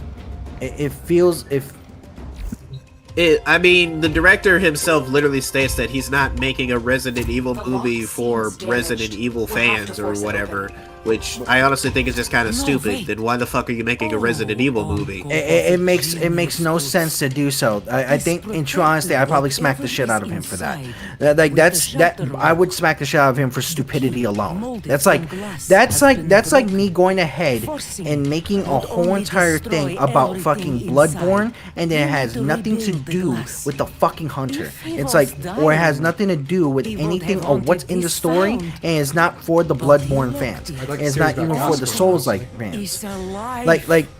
it feels I mean, the director himself literally states that he's not making a Resident Evil movie for Resident Evil fans or whatever, which I honestly think is just kind of stupid. Then why the fuck are you making a Resident Evil movie? It makes no sense to do so. I think, in true honesty, I probably smack the shit out of him for that. I would smack the shit out of him for stupidity alone. That's like me going ahead and making a whole entire thing about fucking Bloodborne, and then it has nothing to do with the fucking hunter. It's like, or it has nothing to do with anything or what's in the story, and it's not for the Bloodborne fans. And it's not even for the Souls-like fans.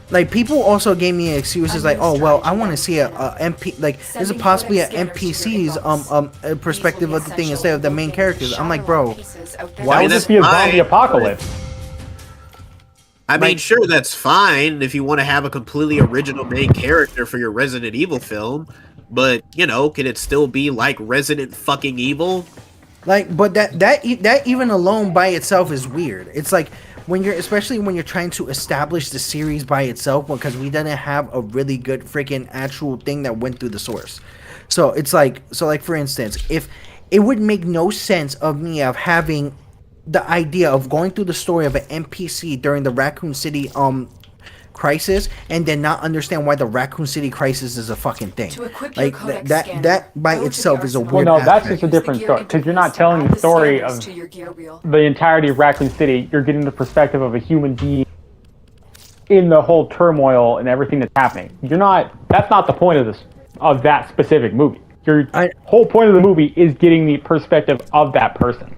Like people also gave me excuses like, oh well, I want to see a MP, like this is possibly a NPC's perspective of the thing instead of the main characters. I'm like, bro, why would this be a zombie apocalypse? I mean, sure, that's fine if you want to have a completely original main character for your Resident Evil film, but you know, can it still be like Resident fucking Evil? Like, but that even alone by itself is weird. It's like especially when you're trying to establish the series by itself, because we didn't have a really good freaking actual thing that went through the source. So it's like, for instance, if it would make no sense of me of having the idea of going through the story of an NPC during the Raccoon City crisis and then not understand why the Raccoon City crisis is a fucking thing. Like that by itself is a weird. Well, no, that's just a different story, because you're not telling the story of the entirety of Raccoon City. You're getting the perspective of a human being in the whole turmoil and everything that's happening. That's not the point of that specific movie. Whole point of the movie is getting the perspective of that person.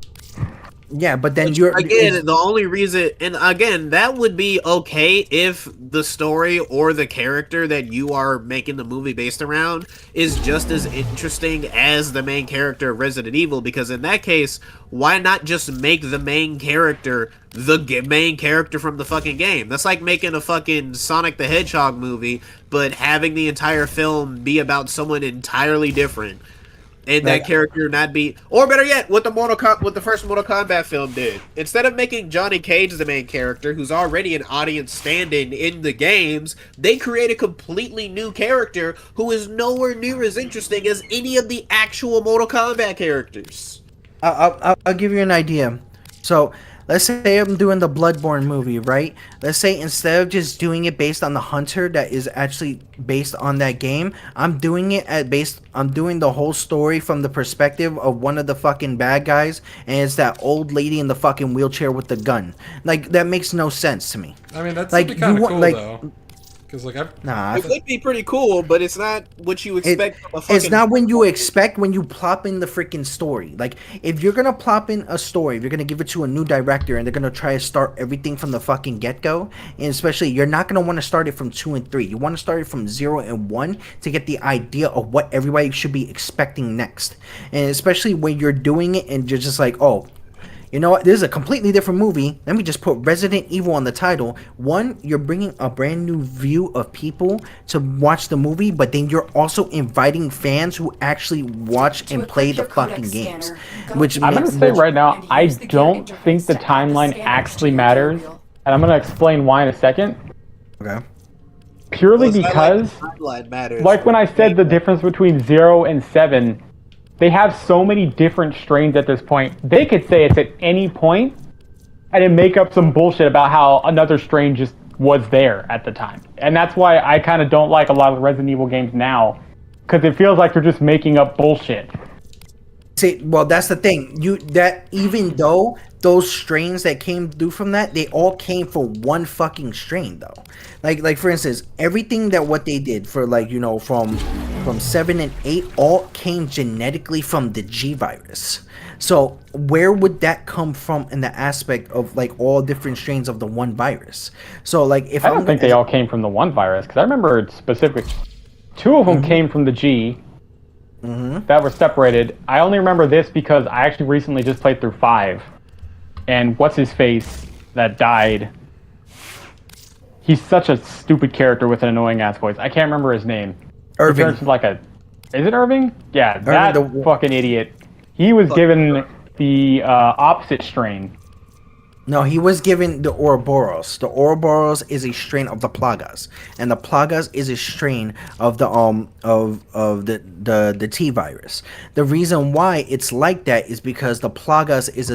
Yeah, but then the only reason, and again, that would be okay if the story or the character that you are making the movie based around is just as interesting as the main character of Resident Evil, because in that case, why not just make the main character the main character from the fucking game? That's like making a fucking Sonic the Hedgehog movie, but having the entire film be about someone entirely different. And that character not be, or better yet, what the first Mortal Kombat film did. Instead of making Johnny Cage the main character, who's already an audience stand-in in the games, they create a completely new character who is nowhere near as interesting as any of the actual Mortal Kombat characters. I'll give you an idea. So let's say I'm doing the Bloodborne movie, right? Let's say instead of just doing it based on the hunter that is actually based on that game, I'm doing the whole story from the perspective of one of the fucking bad guys, and it's that old lady in the fucking wheelchair with the gun. Like, that makes no sense to me. I mean, that's like, kind of cool, though. It would be pretty cool, but it's not what you expect from a fucking... It's not when you expect when you plop in the freaking story. Like, if you're gonna plop in a story, if you're gonna give it to a new director and they're gonna try to start everything from the fucking get-go, and especially, you're not gonna want to start it from 2 and 3. You want to start it from 0 and 1 to get the idea of what everybody should be expecting next. And especially when you're doing it and you're just like, oh, you know what? This is a completely different movie. Let me just put Resident Evil on the title. One, you're bringing a brand new view of people to watch the movie, but then you're also inviting fans who actually watch and play the fucking games. Which I'm going to say right now, I don't think the timeline actually matters, and I'm going to explain why in a second. Okay. Purely because, like when I said the difference between 0 and 7, they have so many different strains at this point. They could say it's at any point and then make up some bullshit about how another strain just was there at the time. And that's why I kind of don't like a lot of the Resident Evil games now, because it feels like they're just making up bullshit. See, well, that's the thing. Even though those strains that came through from that, they all came for one fucking strain though. Like for instance, everything that what they did for from 7 and 8 all came genetically from the G virus. So where would that come from in the aspect of like all different strains of the one virus? So like if I don't think they all came from the one virus, because I remember specific 2 of them came from the G. That were separated. I only remember this because I actually recently just played through 5, and what's his face that died. He's such a stupid character with an annoying ass voice. I can't remember his name. Irving. Is it Irving? Yeah, that Irving, fucking idiot. He was given the opposite strain. No, he was given the Ouroboros. The Ouroboros is a strain of the Plagas, and the Plagas is a strain of the the T virus. The reason why it's like that is because the Plagas is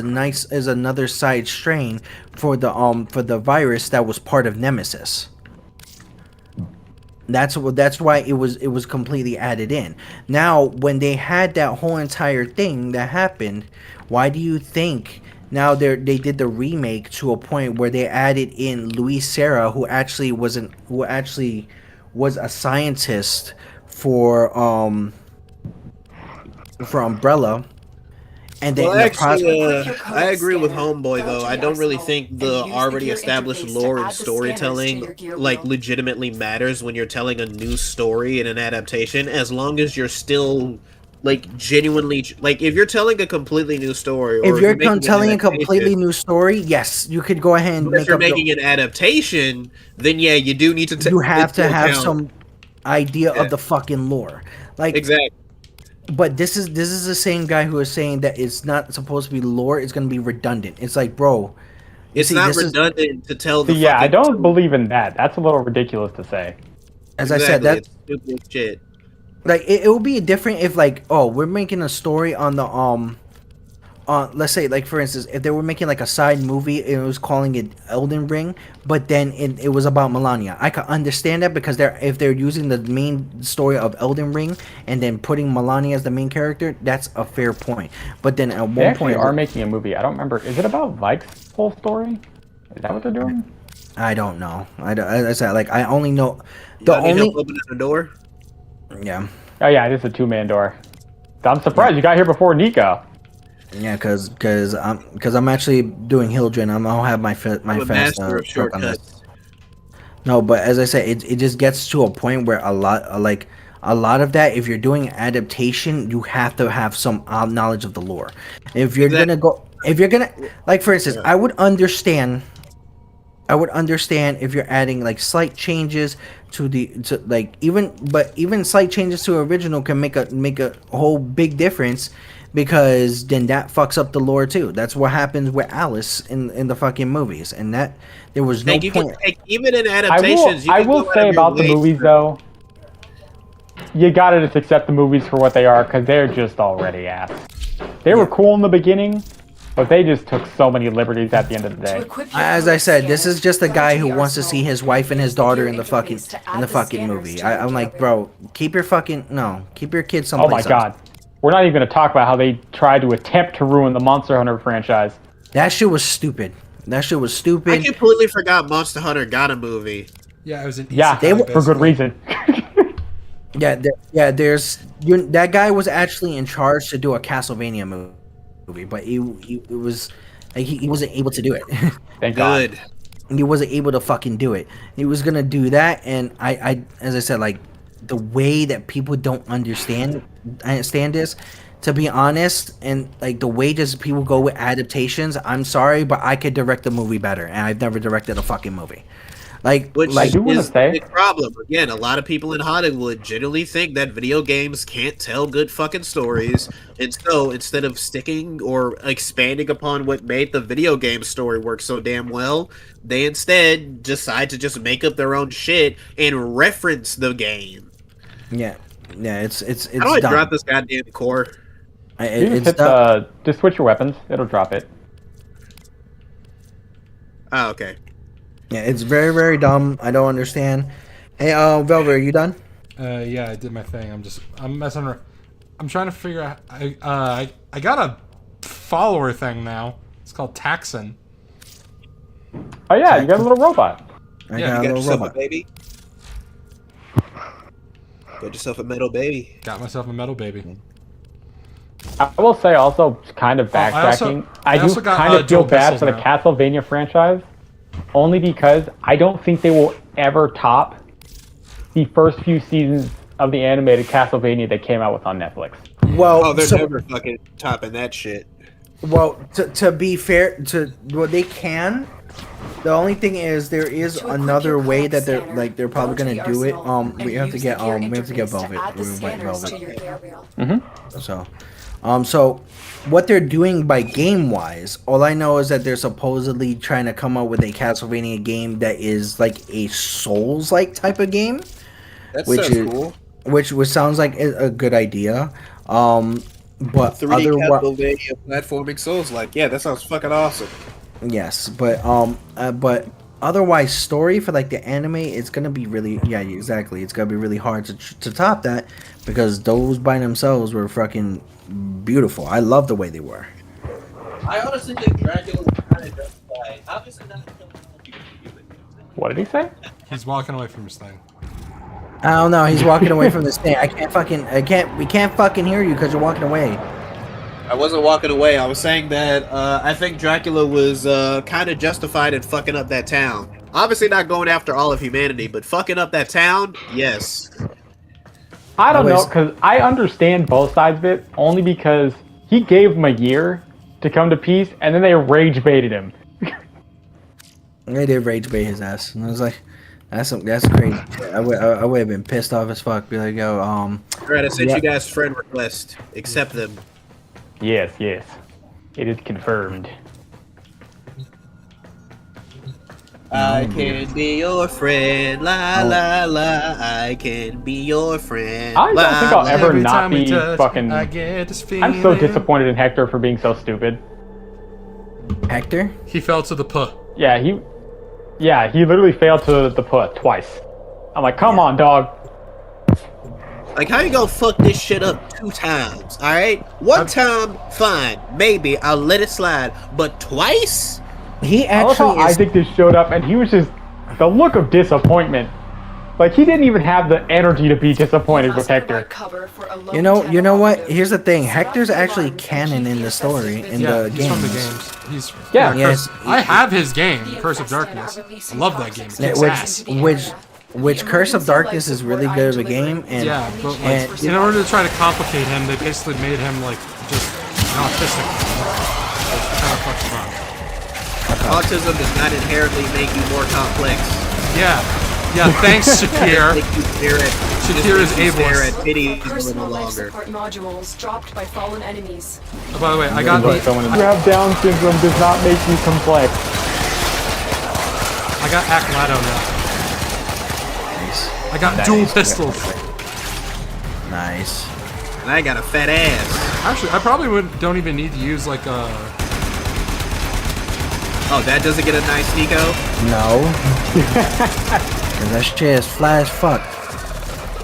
another side strain for the virus that was part of Nemesis. That's why it was completely added in. Now, when they had that whole entire thing that happened, why do you think? Now they did the remake to a point where they added in Luis Serra, who actually was a scientist for Umbrella, and then I agree with Homeboy though. I don't really think the already established lore and storytelling like legitimately matters when you're telling a new story in an adaptation, as long as you're still like genuinely like if you're telling a completely new story, or if you're telling a completely new story, yes, you could go ahead and if you're making an adaptation, then yeah, you do need to you have to have some idea of the fucking lore, like exactly. But this is the same guy who is saying that it's not supposed to be lore, it's going to be redundant. It's like, bro, it's not redundant to tell the I don't believe in that. That's a little ridiculous to say. As I said, that's stupid shit. Like it would be different if like, oh, we're making a story on the let's say like for instance, if they were making like a side movie, it was calling it Elden Ring, but then it was about Melania. I could understand that because if they're using the main story of Elden Ring and then putting Melania as the main character, that's a fair point. But then at one point, they are making a movie. I don't remember. Is it about Vike's whole story? Is that what they're doing? I don't know. I said like I only know opening the door. Yeah. Oh yeah, it is a 2-man door. I'm surprised you got here before Nico. Yeah, cause I'm actually doing Hildren. I'll have my fast truck on this. No, but as I said, it just gets to a point where a lot of that, if you're doing adaptation, you have to have some knowledge of the lore. If you're gonna like for instance, I would understand if you're adding like slight changes even slight changes to original can make a whole big difference, because then that fucks up the lore too. That's what happens with Alice in the fucking movies, and that there was no point. Even in adaptations, I will say about the movies though, you gotta just accept the movies for what they are, because they're just already ass. They were cool in the beginning, but they just took so many liberties at the end of the day. As I said, this is just a guy who wants to see his wife and his daughter in the fucking movie. I'm like, bro, keep your kids someplace. Oh my god. We're not even going to talk about how they tried to attempt to ruin the Monster Hunter franchise. That shit was stupid. I completely forgot Monster Hunter got a movie. Yeah, it was an for good reason. That guy was actually in charge to do a Castlevania movie, but he wasn't able to do it. Thank God. He wasn't able to fucking do it. He was gonna do that, and I as I said, like the way that people don't understand this, to be honest, and like the way just people go with adaptations, I'm sorry, but I could direct a movie better, and I've never directed a fucking movie. Which is a big problem. Again, a lot of people in Hollywood generally think that video games can't tell good fucking stories, and so instead of sticking or expanding upon what made the video game story work so damn well, they instead decide to just make up their own shit and reference the game. Yeah, it's. How do I drop this goddamn core? You just It's hit not. just switch your weapons. It'll drop it. Oh, okay. Yeah, it's very, very dumb. I don't understand. Hey, Velvet, are you done? Yeah, I did my thing. I'm messing around. I'm trying to figure out. I got a follower thing now. It's called Taxon. Oh yeah, you got a little robot. I Yeah, got You a got little yourself robot. a baby. Got yourself a metal baby. Got myself a metal baby. I will say also, kind of I also- backtracking. I I also do got, kind of feel dual bad pistols for the now. Castlevania franchise, only because I don't think they will ever top the first few seasons of the animated Castlevania that came out with on Netflix. Well, Oh, they're so, never fucking topping that shit. well, to be fair, they can. The only thing is there is To equip another your way craft that they're scanner, like they're probably go to gonna the do it. arsenal and We have to use get the gear we have to get interface Velvet. to add the White scanners to Velvet. your gear wheel. So what they're doing by game wise, all I know is that they're supposedly trying to come up with a Castlevania game that is like a Souls like type of game, That which sounds is cool. which sounds like a good idea. But 3D otherwise, Castlevania platforming Souls, like, yeah, that sounds fucking awesome. yes, but otherwise, story for like the anime, it's gonna be really, yeah, exactly. It's gonna be really hard to top that because those by themselves were fucking beautiful. I love the way they were. I honestly think Dracula was kind of justified. Obviously not killing all people. What did he say? He's walking away from his thing. I don't know. He's walking away from this thing. We can't fucking hear you because you're walking away. I wasn't walking away. I was saying that I think Dracula was kind of justified in fucking up that town. Obviously not going after all of humanity, but fucking up that town, yes. I don't know, Always- because I understand both sides of it, only because he gave him a year to come to peace, and then they rage baited him. They did rage bait his ass, and I was like, that's crazy. I would have been pissed off as fuck. Be like, yo, Alright, I sent Yeah. you guys friend request. Accept them. Yes, yes. It is confirmed. I can be your friend, la la la. I can be your friend. I don't think I'll ever Every not time we be touch, fucking... I get this feeling. I'm so disappointed in Hector for being so stupid. Hector. He fell to the puh. Yeah, he literally failed to the put twice. I'm like, come on, dog. Like, how you gonna fuck this shit up 2 times, alright? One time, fine. Maybe I'll let it slide. But twice? He I love how actually is. Isaac just showed up and he was just the look of disappointment. Like he didn't even have the energy to be disappointed with Hector. You know what? Here's the thing. Hector's actually canon in the story in Yeah, the he's from the games. games. He's Yeah. Yes. I have his game, Curse of Darkness. I love that game. It Yeah, kicks ass. which Curse of Darkness is really good of a game, and Yeah, but like, and in order to try to complicate him, they basically made him like just an autistic. It kind of fucks him up. Autism does not inherently make you more complex. Yeah, yeah. Thanks, Shakir. Make you stare at, Shakir is stare ableist. at titties a Personal little life longer. support modules dropped by fallen enemies. Oh, by the way, I got You have Down syndrome does not make you complex. I got Aclato now. I got dual pistols. nice. And I got a fat ass. Actually, I probably don't even need to use like a. Oh, that doesn't get a nice Nico? No. 'Cause that shit is fly as fuck.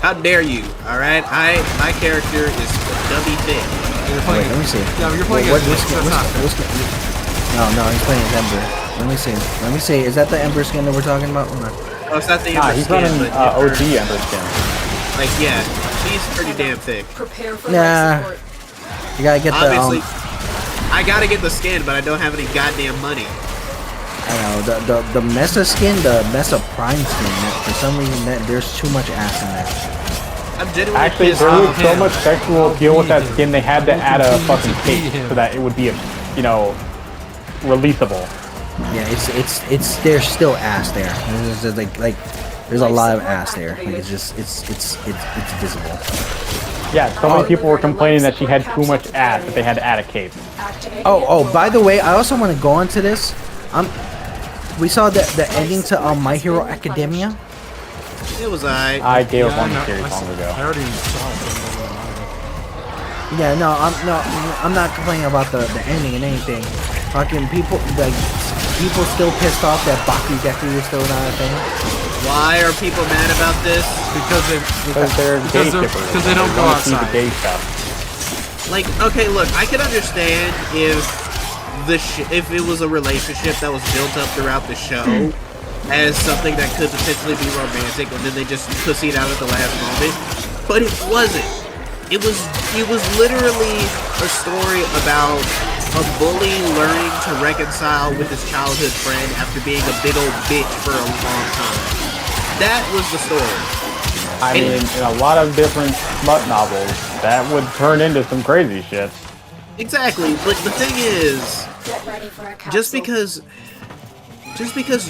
How dare you? Alright? My character is dummy thick. You're Wait, playing. let me see. Yeah, but you're playing What- as what's- Nick, so that's what's- not fair. No, he's playing as Ember. Let me see. Let me see. Is that the Ember skin that we're talking about? Hold on. Oh, it's not the Nah, Ember he's skin, running but OG Ember skin. like, yeah, he's pretty damn thick. Prepare for Nah. life support. You gotta get the Obviously, I gotta get the skin, but I don't have any goddamn money. I know the Mesa skin, the Mesa Prime skin. For some reason, that there's too much ass in that. I'm genuinely Actually, pissed there off. was so much sexual appeal with that skin, they had to add a fucking be cape him. so that it would be, releasable. Yeah, it's there's still ass there. There's just like there's a lot of ass there. Like it's just it's visible. Yeah, so many people were complaining that she had too much ass that they had to add a cape. Oh, by the way, I also want to go into this. We saw the ending to My Hero Academia. It was I. I gave up Yeah, on I the know. series I long ago. already saw it. Yeah, I'm not complaining about the ending and anything. Fucking people still pissed off that Bakudeku is still not a thing. Why are people mad about this? Because they're gay shippers. because they don't go wanna see the outside. gay stuff. Like, okay, look, I can understand if if it was a relationship that was built up throughout the show as something that could potentially be romantic, and then they just pussied out at the last moment. But it wasn't. It was literally a story about a bully learning to reconcile with his childhood friend after being a big old bitch for a long time. That was the story. I mean, in a lot of different smut novels, that would turn into some crazy shit. Exactly, but the thing is, just because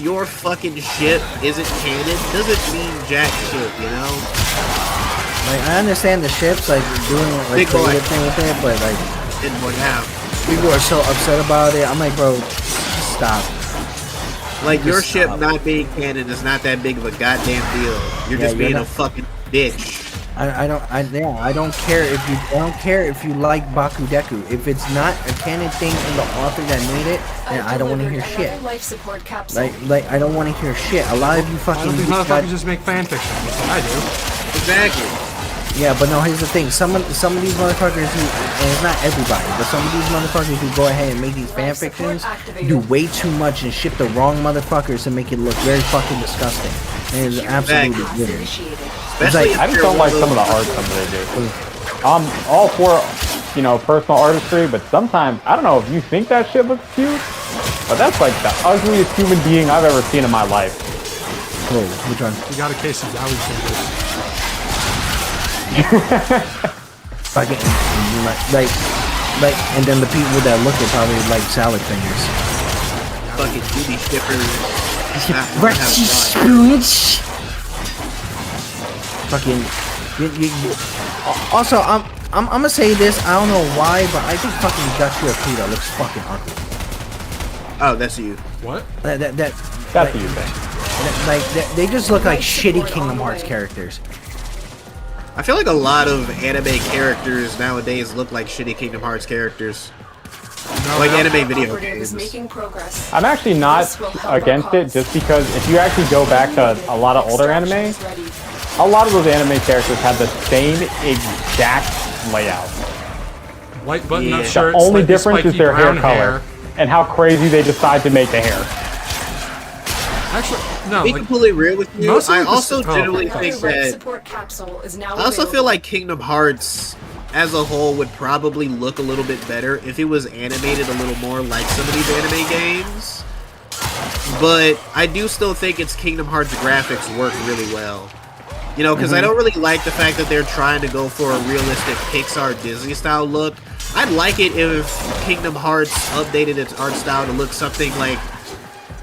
your fucking shit isn't canon doesn't mean jack shit, you know? Like, I understand the ships, like, doing, like, creative thing with it, but, like, didn't work out. People are so upset about it. I'm like, bro, stop. Like, your ship not being canon is not that big of a goddamn deal. You're just being a fucking bitch. I don't care if you like Bakudeku. If it's not a canon thing in the author that made it, then I don't want to hear shit. Like I don't want to hear shit. A lot of you fucking These motherfuckers just make fanfiction. That's what I do. Exactly. Yeah, but no, here's the thing. Some of these motherfuckers who, and it's not everybody, but some of these motherfuckers who go ahead and make these fanfictions do way too much and ship the wrong motherfuckers to make it look very fucking disgusting. And it's absolutely weird. It's like, I just don't like some of the art some they do. 'Cause I'm all for, you know, personal artistry, but sometimes, I don't know if you think that shit looks cute, but that's like the ugliest human being I've ever seen in my life. Oh, which one? You got a case of Zowie fingers. Fucking, like, and then the people that look at probably like salad fingers. Fucking booty shippers. Fucking. Also, I'm gonna say this. I don't know why, but I think fucking Dutch Pita looks fucking ugly. Oh, that's you. What? That's like, what you think. Like they just look like shitty Kingdom Hearts characters. I feel like a lot of anime characters nowadays look like shitty Kingdom Hearts characters. Like anime video games. I'm actually not against it, just because if you actually go back to a lot of older anime, a lot of those anime characters have the same exact layout. White button-up The shirts. only like difference is their hair color and how crazy they decide to make the hair. Actually, no. To be completely real with you, I also generally think that. I also feel like Kingdom Hearts as a whole would probably look a little bit better if it was animated a little more like some of these anime games. But I do still think its Kingdom Hearts graphics work really well. You know, because I don't really like the fact that they're trying to go for a realistic Pixar Disney style look. I'd like it if Kingdom Hearts updated its art style to look something like,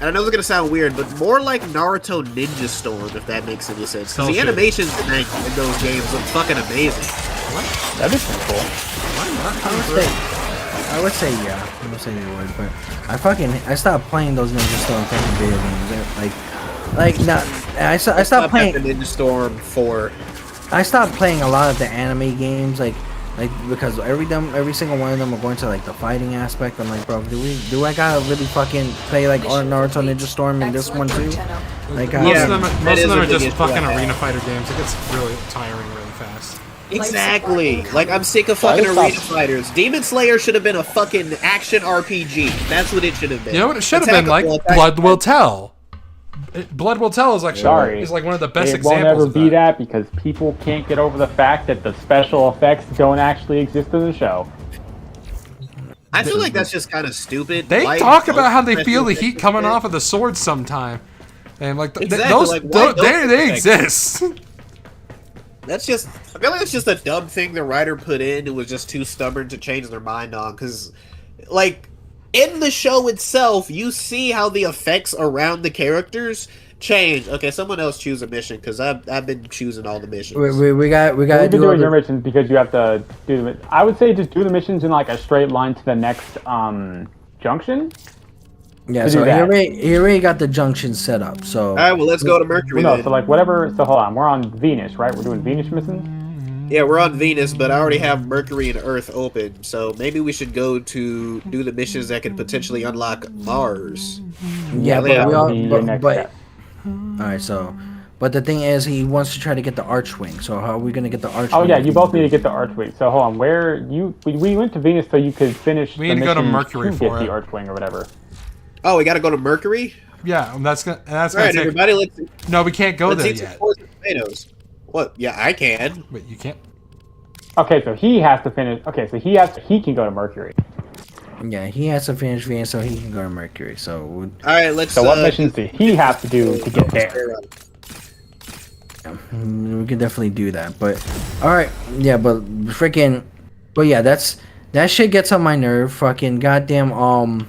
and I know it's gonna sound weird, but more like Naruto Ninja Storm, if that makes any sense. Because the animations in those games look fucking amazing. What? That'd be pretty cool. I would say yeah. I would say they would, but I stopped playing those Ninja Storm fucking video games. I stopped playing Ninja Storm 4. I stopped playing a lot of the anime games, like because every single one of them are going to like the fighting aspect. I'm like, bro, do I gotta really fucking play like Naruto Ninja Storm in this one too? Like, most of them are just fucking arena fighter games. It gets really tiring really fast. Exactly. Like, I'm sick of fucking arena fighters. Demon Slayer should have been a fucking action RPG. That's what it should have been. You know what? It should have been like Blood Will Tell. Blood Will Tell is like one of the best examples. It won't ever be that because people can't get over the fact that the special effects don't actually exist in the show. I feel like that's just kind of stupid. They talk about how they feel the heat coming off of the swords sometime, and like they exist. That's just, I feel like it's just a dumb thing the writer put in who was just too stubborn to change their mind on. Because, like, in the show itself, you see how the effects around the characters change. Okay, someone else choose a mission because I've been choosing all the missions. We got to do doing your missions because you have to do them. I would say just do the missions in like a straight line to the next junction. Yeah, so he already got the junction set up. So all right, well let's go to Mercury. No, so like whatever. So hold on, we're on Venus, right? We're doing Venus missions. Yeah, we're on Venus, but I already have Mercury and Earth open, so maybe we should go to do the missions that could potentially unlock Mars. Yeah, but that we would all. be your next But step. all right, so. But the thing is, he wants to try to get the Archwing. So how are we gonna get the Archwing? Oh yeah, you both need to get the Archwing. So hold on, we went to Venus so you could finish. We need to go to Mercury to for get it. the Archwing or whatever. Oh, we gotta go to Mercury? Yeah, and that's All gonna right, take. everybody, let's No, we can't go there eat some yet. poison tomatoes. What? Yeah, I can. Wait, you can't. Okay, so he has to finish. Okay, so he can go to Mercury. Yeah, he has to finish Venus so he can go to Mercury. So. All right, let's. So what missions do he have to do to get there? We can definitely do that, but all right, yeah, but yeah, that shit gets on my nerve. Fucking goddamn,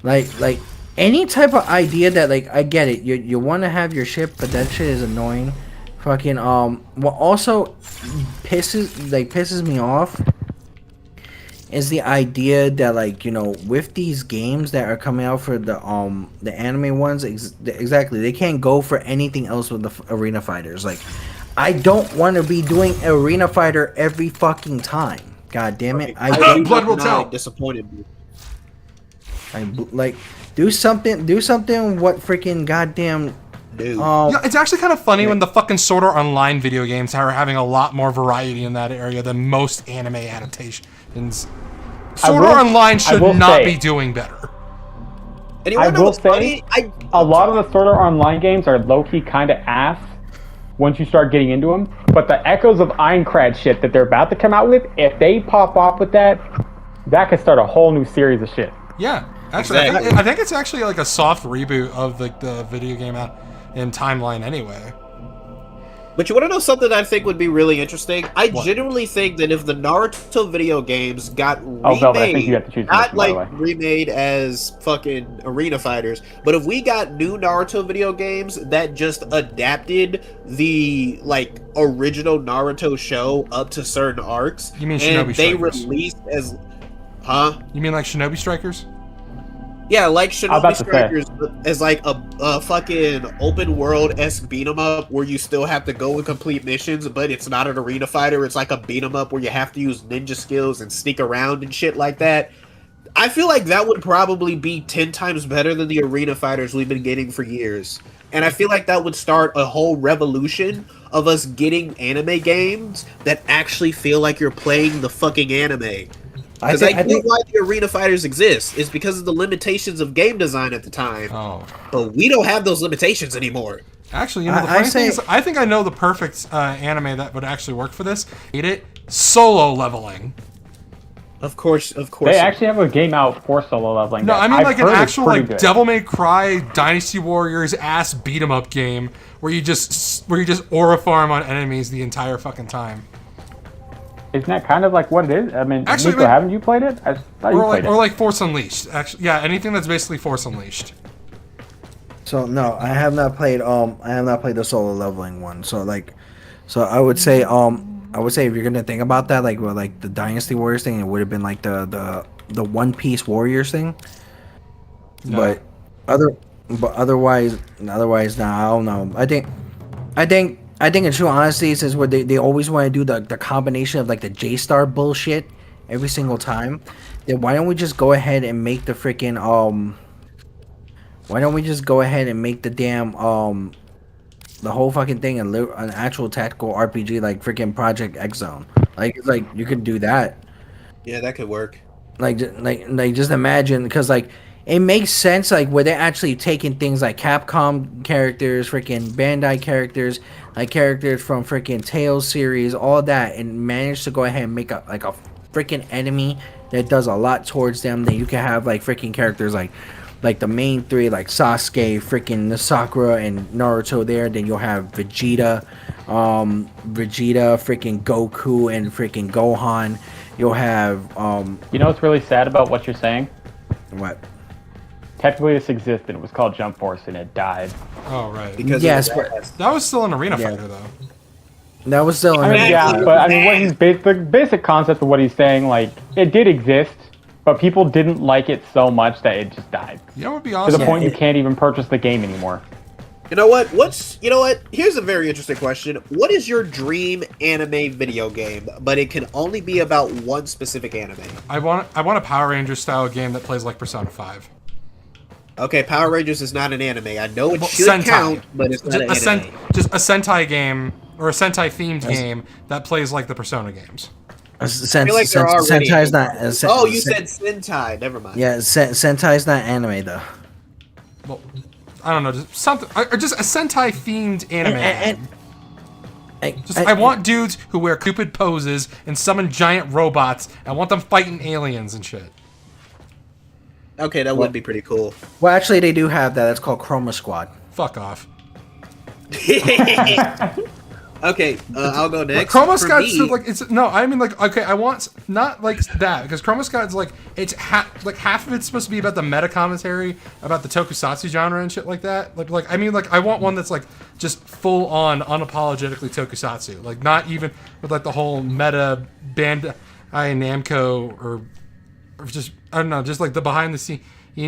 like any type of idea that like I get it, you want to have your ship, but that shit is annoying. Fucking what also pisses me off is the idea that like with these games that are coming out for the anime ones exactly they can't go for anything else with the arena fighters. Like I don't want to be doing arena fighter every fucking time. God damn it! Blood will tell. Disappointed me. Like do something. What freaking goddamn. Yeah, it's actually kind of funny when the fucking Sword Art Online video games are having a lot more variety in that area than most anime adaptations. Sword Art Online should not be doing better. And I will say, a lot of the Sword Art Online games are low-key kind of ass once you start getting into them. But the Echoes of Aincrad shit that they're about to come out with, if they pop off with that, that could start a whole new series of shit. Yeah, actually, I think it's actually like a soft reboot of the video game in timeline anyway. But you want to know something that I think would be really interesting? I genuinely think that if the Naruto video games got remade, Velvet, I think you have to choose not by the like way. remade as fucking arena fighters, but if we got new Naruto video games that just adapted the like original Naruto show up to certain arcs, You mean and Shinobi they Strikers? released as, huh? You mean like Shinobi Strikers? Yeah, like about Shinobi to say. Strikers as like a fucking open world-esque beat 'em up where you still have to go and complete missions, but it's not an arena fighter. It's like a beat 'em up where you have to use ninja skills and sneak around and shit like that. I feel like that would probably be 10 times better than the arena fighters we've been getting for years. And I feel like that would start a whole revolution of us getting anime games that actually feel like you're playing the fucking anime. Because I get why the arena fighters exist. It's because of the limitations of game design at the time. Oh. But we don't have those limitations anymore. Actually, the funny thing is, I think I know the perfect anime that would actually work for this. Eat it. Solo leveling. Of course. They actually have a game out for solo leveling. No, I mean like an actual like good. Devil May Cry Dynasty Warriors ass beat 'em up game where you just aura farm on enemies the entire fucking time. Isn't that kind of like what it is? I mean, Actually, Nico, haven't you played it? I thought you played it. Or like Force Unleashed. Actually, yeah, anything that's basically Force Unleashed. So no, I have not played the solo leveling one. So I would say if you're gonna think about that, like with like the Dynasty Warriors thing, it would have been like the One Piece Warriors thing. No. Otherwise, nah, I don't know. I think in true honesty, this is where they always want to do the combination of like the J-Star bullshit every single time. Then why don't we just go ahead and make the freaking why don't we just go ahead and make the damn the whole fucking thing an actual tactical RPG like freaking Project X Zone. Like you could do that. Yeah, that could work. Like just imagine, because like it makes sense like where they're actually taking things like Capcom characters, freaking Bandai characters, like characters from freaking Tales series, all that, and manage to go ahead and make a freaking enemy that does a lot towards them. Then you can have like freaking characters like the main three, like Sasuke, freaking Sakura, and Naruto there. Then you'll have Vegeta, freaking Goku, and freaking Gohan. You'll have You know what's really sad about what you're saying? what? Technically, this existed. It was called Jump Force, and it died. Oh right. Because Yes, that was still an arena fighter though. that was still. I mean, yeah, but I mean, what he's the basic concept of what he's saying, like it did exist, but people didn't like it so much that it just died. You know what would be To awesome? the point you can't even purchase the game anymore. You know what? You know what? Here's a very interesting question. What is your dream anime video game? But it can only be about one specific anime. I want a Power Rangers style game that plays like Persona 5. Okay, Power Rangers is not an anime. I know it Well, should Sentai. count, but it's not an anime. Just a Sentai game or a Sentai themed game that plays like the Persona games. I feel like there are already. Sentai's not. Oh, you said Sentai. Never mind. Yeah, Sentai's not anime though. Well, I don't know, just something, or just a Sentai themed anime. I want dudes who wear Cupid poses and summon giant robots. I want them fighting aliens and shit. Okay, that would be pretty cool. Well, actually, they do have that. It's called Chroma Squad. Fuck off. Okay, I'll go next. Chroma Squad's like it's no. I mean like okay. I want not like that because Chroma Squad's like it's like half of it's supposed to be about the meta commentary about the tokusatsu genre and shit like that. Like I mean like I want one that's like just full on unapologetically tokusatsu. Like not even with like the whole meta Bandai Namco or just I don't know. Just like the behind the scenes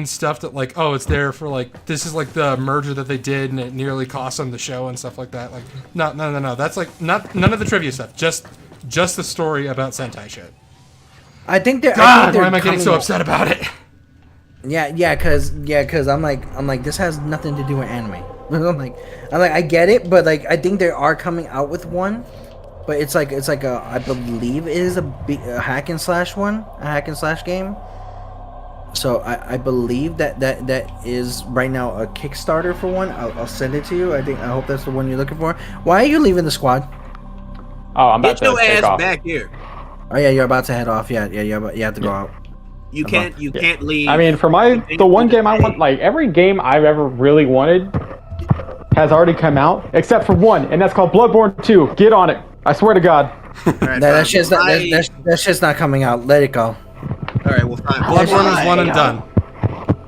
stuff that like it's there for like this is like the merger that they did and it nearly cost them the show and stuff like that. Like no. That's like none of the trivia stuff. Just the story about Sentai shit. I think they're. God, why am I getting so upset about it? Yeah, cause I'm like this has nothing to do with anime. I'm like I get it, but like I think they are coming out with one, but it's like a I believe it is a hack and slash game. So I believe that is right now a Kickstarter for one. I'll send it to you. I hope that's the one you're looking for. Why are you leaving the squad? Oh, I'm about Get your to take ass off. back here. Oh yeah, you're about to head off. Yeah, you have to go out. You can't leave. I mean, for the one game I want, like every game I've ever really wanted has already come out, except for one, and that's called Bloodborne 2. Get on it. I swear to God. Right, that shit's not coming out. Let it go. All right, well, fine. Bloodborne is one and done.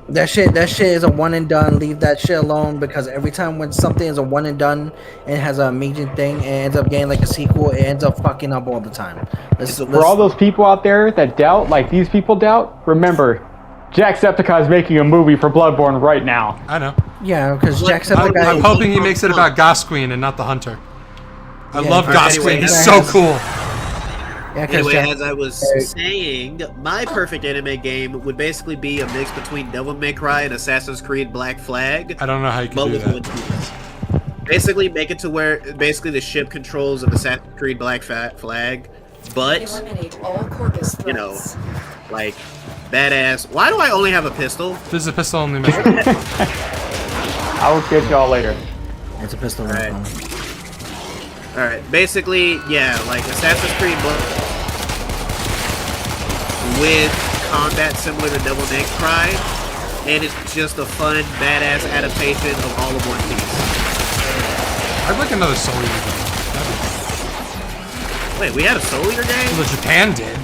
That shit is a one and done. Leave that shit alone because every time when something is a one and done and it has a amazing thing, it ends up getting like a sequel. It ends up fucking up all the time. For all those people out there that doubt, like these people doubt, remember, Jacksepticeye is making a movie for Bloodborne right now. I know. Yeah, because Jacksepticeye. I'm hoping he makes it about Gosqueen and not the Hunter. I love Gosqueen. Anyway, He's so cool. Yeah, anyway, as I was saying, my perfect anime game would basically be a mix between Devil May Cry and Assassin's Creed Black Flag. I don't know how you can do that. Basically, make it to where the ship controls of Assassin's Creed Black Flag, but you know, like badass. Why do I only have a pistol? This is a pistol only mission. I will get y'all later. It's a pistol. All right, basically, yeah, like Assassin's Creed with combat similar to Devil May Cry, and it's just a fun, badass adaptation of all of One Piece. I'd like another Soul Eater game. Wait, we had a Soul Eater game? Well, Japan did.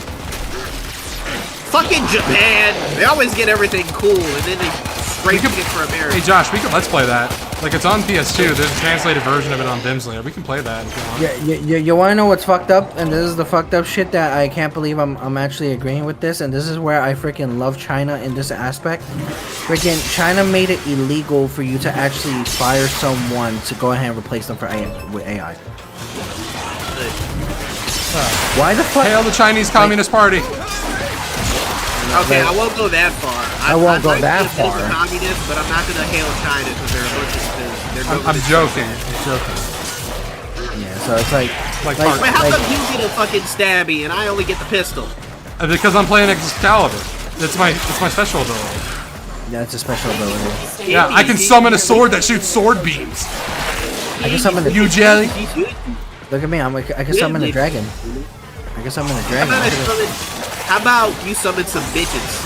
Fucking Japan! They always get everything cool, and then they scrape it for America. Hey Josh, we could let's play that. Like it's on PS2. There's a translated version of it on Bimslayer. We can play that if you want. Yeah, you want to know what's fucked up? And this is the fucked up shit that I can't believe I'm actually agreeing with this. And this is where I freaking love China in this aspect. Freaking China made it illegal for you to actually fire someone to go ahead and replace them with AI. Why the fuck? Hail the Chinese Communist Party. Okay, I won't go that far. I won't go that far. I'm communist, but I'm not gonna hail China because they're a bunch of. I'm joking. Yeah, so it's like wait, how come you get a fucking stabby and I only get the pistol? Because I'm playing Excalibur. It's my special ability. Yeah, it's a special ability. Yeah, I can summon a sword that shoots sword beams. I can summon you jelly. Look at me, I can summon a dragon. I can summon a dragon. How about you summon some bitches?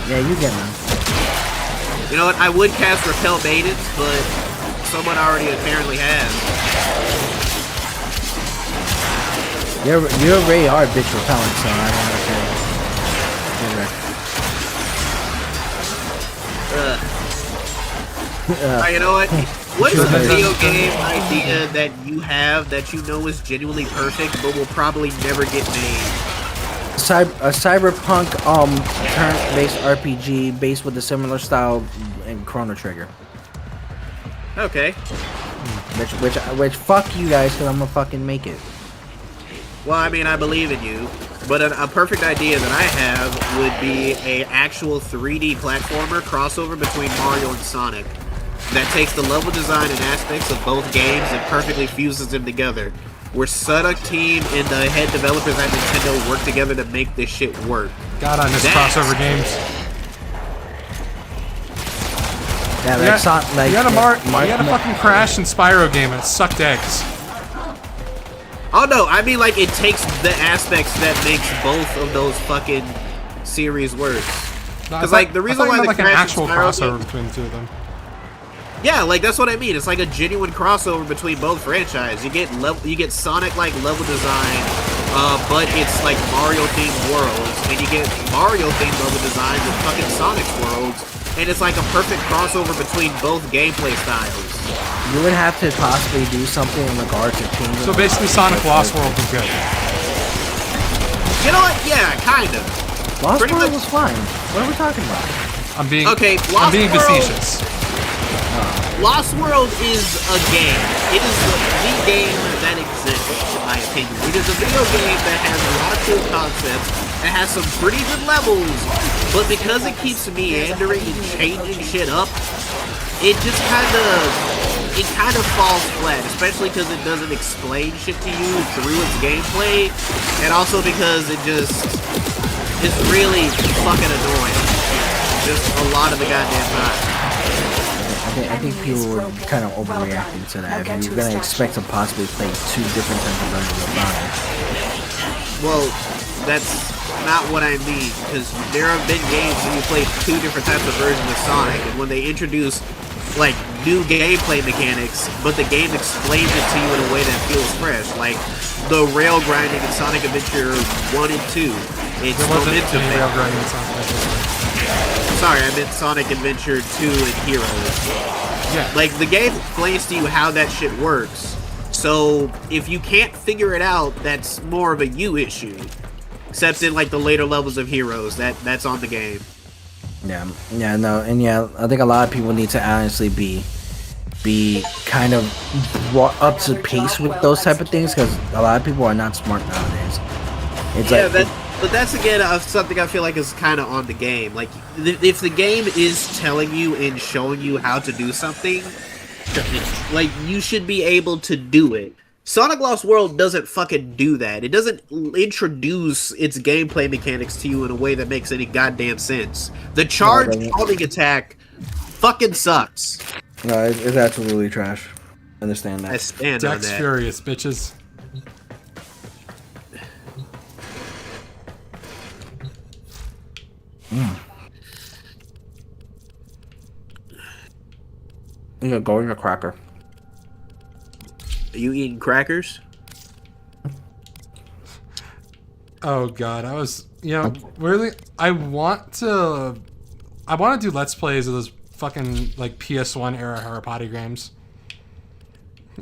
Yeah, you get them. You know what? I would cast Repel Maidens, but someone already apparently has. You already are bitch repellent, so I don't know. You know what? What is a video game idea that you have that you know is genuinely perfect but will probably never get made? A cyberpunk turn-based RPG based with a similar style and Chrono Trigger. Okay. Which fuck you guys, because I'm gonna fucking make it. Well, I mean, I believe in you. But a perfect idea that I have would be a actual 3D platformer crossover between Mario and Sonic that takes the level design and aspects of both games and perfectly fuses them together. Where Sonic Team and the head developers at Nintendo work together to make this shit work. God, I miss crossover games. Yeah, you had a fucking Crash and Spyro game and it sucked eggs. Oh no, I mean like it takes the aspects that makes both of those fucking series work. Because like the reason why the like an Crash actual and Spyro crossover game, between the two of them. yeah, like that's what I mean. It's like a genuine crossover between both franchises. You get Sonic like level design, but it's like Mario themed worlds, and you get Mario themed level design with fucking Sonic worlds, and it's like a perfect crossover between both gameplay styles. You would have to possibly do something in regard to changing. So basically, Sonic Lost World was good. You know what? Yeah, kind of. Lost World was fine. What are we talking about? I'm being Lost World, facetious. Lost World is a game. It is the game that exists, in my opinion. It is a video game that has a lot of cool concepts. It has some pretty good levels, but because it keeps meandering and changing shit up, it just kind of falls flat, especially because it doesn't explain shit to you through its gameplay, and also because it just is really fucking annoying. Just a lot of the goddamn time. I think people were kind of overreacting to that. If you're gonna expect to possibly play two different types of versions of Sonic. Well, that's not what I mean, because there have been games where you play two different types of versions of Sonic, and when they introduce like new gameplay mechanics, but the game explains it to you in a way that feels fresh, like the rail grinding in Sonic Adventure 1 and 2. It's momentum. Rail grinding in Sonic Adventure. Sorry, I meant Sonic Adventure 2 and Heroes. Yeah. Like, the game explains to you how that shit works. So, if you can't figure it out, that's more of a you issue. Except in, like, the later levels of Heroes. That's on the game. Yeah, I think a lot of people need to honestly be kind of brought up to pace with those type of things, because a lot of people are not smart nowadays. It's but that's again something I feel like is kind of on the game. Like, if the game is telling you and showing you how to do something, like, you should be able to do it. Sonic Lost World doesn't fucking do that. It doesn't introduce its gameplay mechanics to you in a way that makes any goddamn sense. The charge homing attack fucking sucks. No, it's absolutely trash. Understand that. I stand on Dex that. Furious, bitches. You're going a cracker. Are you eating crackers? Oh god, really, I want to do Let's Plays of those fucking like PS1 era Harry Potter games.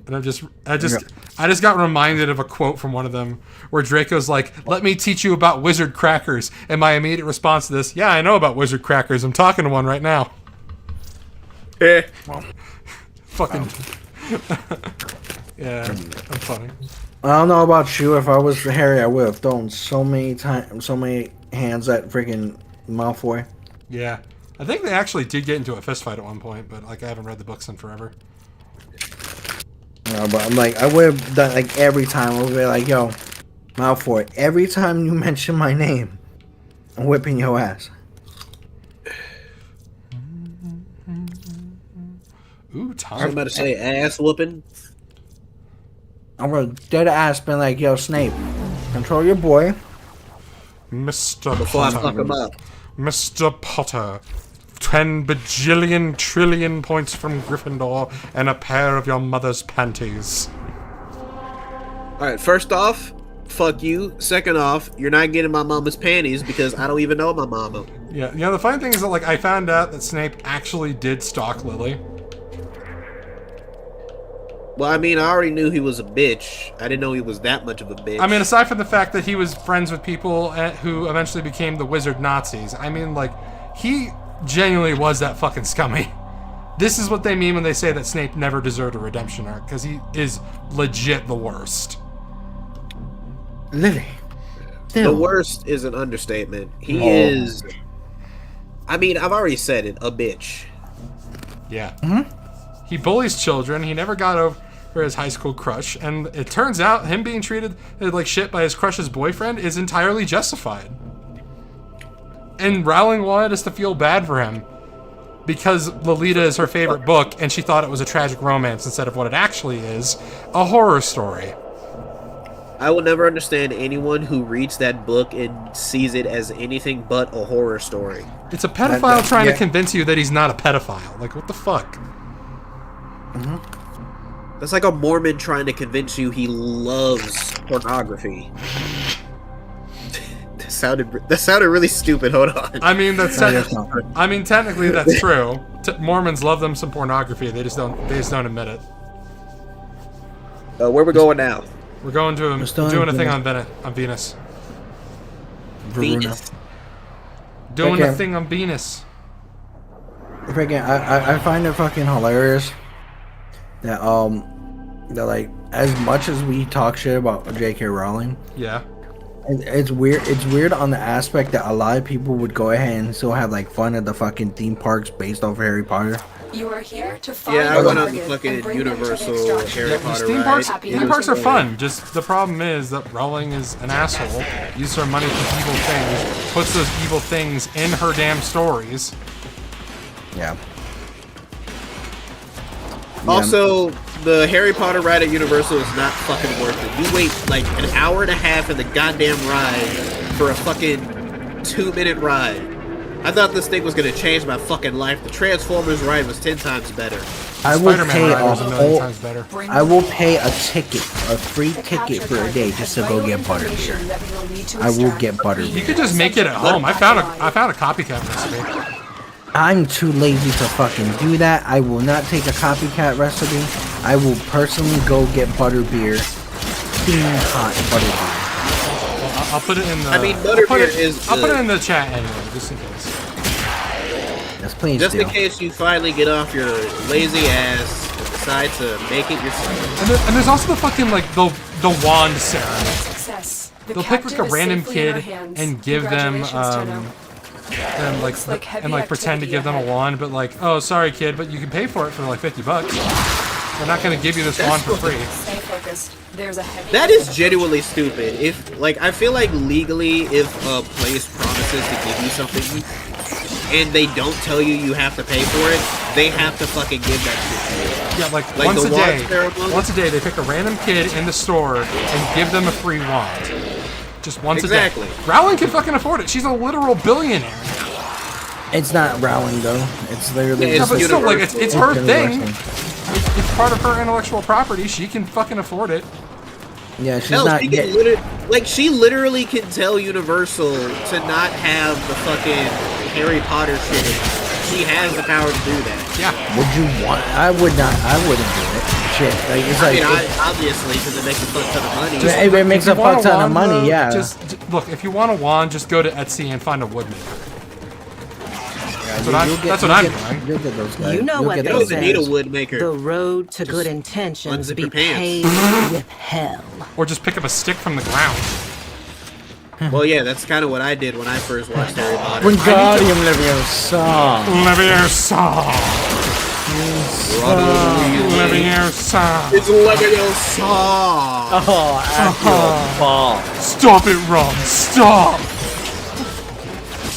And I just got reminded of a quote from one of them where Draco's like, "Let me teach you about wizard crackers." And my immediate response to this, "Yeah, I know about wizard crackers. I'm talking to one right now." Fucking yeah, I'm funny. I don't know about you. If I was Harry, I would have thrown so many hands at freaking Malfoy. Yeah, I think they actually did get into a fist fight at one point, but like I haven't read the books in forever. No, but I'm like, I would have done like every time. I would be like, "Yo, Malfoy, every time you mention my name, I'm whipping your ass." Ooh, Tom. I was about to say ass whooping. I'm gonna dead ass been like, "Yo, Snape, control your boy, Mr. Before I Potter. fuck him up. Mr. Potter. 10 bajillion trillion points from Gryffindor and a pair of your mother's panties." Alright, first off, fuck you. Second off, you're not getting my mama's panties because I don't even know my mama. Yeah, the funny thing is that like I found out that Snape actually did stalk Lily. Well, I mean, I already knew he was a bitch. I didn't know he was that much of a bitch. I mean, aside from the fact that he was friends with people who eventually became the wizard Nazis, I mean, like, he genuinely was that fucking scummy. This is what they mean when they say that Snape never deserved a redemption arc, because he is legit the worst. Lily. The worst is an understatement. He is. I mean, I've already said it. A bitch. Yeah. He bullies children. He never got over his high school crush, and it turns out him being treated like shit by his crush's boyfriend is entirely justified. And Rowling wanted us to feel bad for him because Lolita is her favorite book, and she thought it was a tragic romance instead of what it actually is, a horror story. I will never understand anyone who reads that book and sees it as anything but a horror story. It's a pedophile trying to convince you that he's not a pedophile. Like, what the fuck? That's like a Mormon trying to convince you he loves pornography. That sounded really stupid. Hold on. I mean, technically that's true. Mormons love them some pornography. They just don't admit it. Where we going now? We're going to doing a thing on Venus. Venus. Doing a thing on Venus. I find it fucking hilarious that that like as much as we talk shit about J.K. Rowling, yeah, it's weird. It's weird on the aspect that a lot of people would go ahead and still have like fun at the fucking theme parks based off of Harry Potter. You are here to find I went on the fucking Universal Harry Potter ride. Theme parks are fun. Just the problem is that Rowling is an asshole. Uses her money for evil things. Puts those evil things in her damn stories. Yeah. Also, the Harry Potter ride at Universal is not fucking worth it. You wait like an hour and a half in the goddamn ride for a fucking 2-minute ride. I thought this thing was gonna change my fucking life. The Transformers ride was 10 times better. I will Spider-Man pay ride was a million times better. I will pay a free ticket for a day just to go get butterbeer. I will get butterbeer. You could just make it at home. I found a copycat recipe. I'm too lazy to fucking do that. I will not take a copycat recipe. I will personally go get butterbeer, steaming hot butterbeer. I'll put it in the. I mean, butterbeer is. I'll put it in the chat anyway, just in case. Yes, please. Just in case you finally get off your lazy ass and decide to make it yourself. And there's also the fucking like the wand ceremony. Success. They'll pick like a random kid and give them pretend to give them a wand, but like, oh, sorry kid, but you can pay for it for like $50. They're not gonna give you this wand for free. Stay focused. There's a heavy. That is genuinely stupid. If like, I feel like legally, if a place promises to give you something and they don't tell you you have to pay for it, they have to fucking give that shit to you. Yeah, like once a day they pick a random kid in the store and give them a free wand. Just once a day. Rowling can fucking afford it. She's a literal billionaire. It's not Rowling though. It's literally. Yeah, but still, like it's her thing. It's part of her intellectual property. She can fucking afford it. Yeah, she's not. She literally can tell Universal to not have the fucking Harry Potter shit. She has the power to do that. Yeah. Would you want? I would not. I wouldn't do it. Shit. Like, it's like, obviously, because it makes a fuck ton of money. It makes a fuck ton of money. Yeah. Just look. If you want a wand, just go to Etsy and find a woodmaker. That's what I'm doing. You'll get those guys. You know what they say. Need a woodmaker. The road to good intentions be paved with hell. Or just pick up a stick from the ground. Well, yeah, that's kind of what I did when I first watched Harry Potter. Wingardium Leviosa. Leviosa. Leviosa. It's Leviosa. Oh, stop it, Ron. Stop.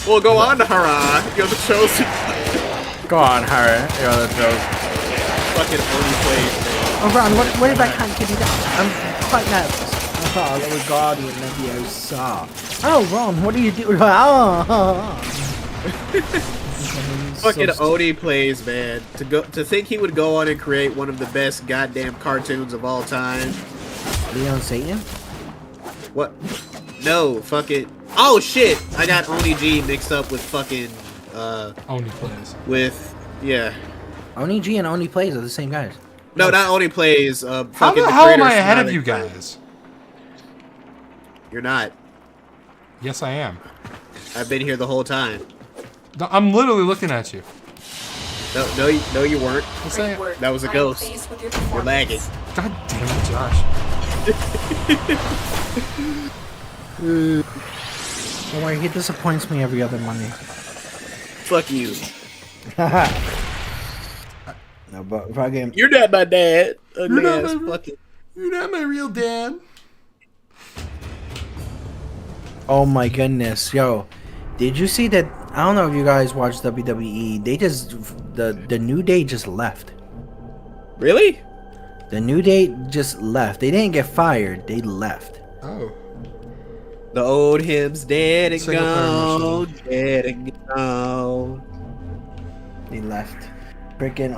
Well, go on, Hara. You're the chosen. Go on, Harry. You're the chosen. Fucking Oni plays. Oh, Ron, what if I can't give you that? I'm quite nervous. Oh, Wingardium Leviosa. Oh, Ron, what are you doing? Fucking Oni plays, man. To think he would go on and create one of the best goddamn cartoons of all time. Leon Satan? What? No, fuck it. Oh shit! I got Oni G mixed up with fucking Oni plays. Oni G and Oni plays are the same guys. No, not Oni plays. How the hell am I ahead of you guys? You're not. Yes, I am. I've been here the whole time. I'm literally looking at you. No, you weren't. What's that? That was a ghost. You're lagging. God damn it, Josh. Don't worry, he disappoints me every other Monday. Fuck you. No, but fucking. You're not my dad. You're not my real dad. Oh my goodness, yo! Did you see that? I don't know if you guys watch WWE. They just the New Day just left. Really? The New Day just left. They didn't get fired. They left. Oh. The old hymn's dead and Single player gone. mission. Dead and gone. They left. Freaking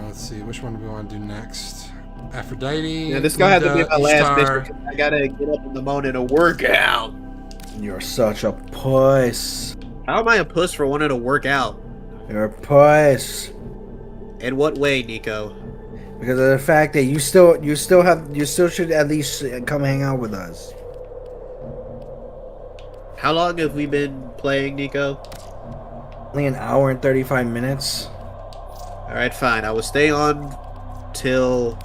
Let's see, which one do we want to do next? Aphrodite. Yeah, this guy had to be my last Ishtar. mission. I gotta get up in the morning and work out. You're such a puss. How am I a puss for wanting to work out? You're a puss. In what way, Nico? Because of the fact that you still should at least come hang out with us. How long have we been playing, Nico? Only an hour and 35 minutes. Alright, fine. I will stay on till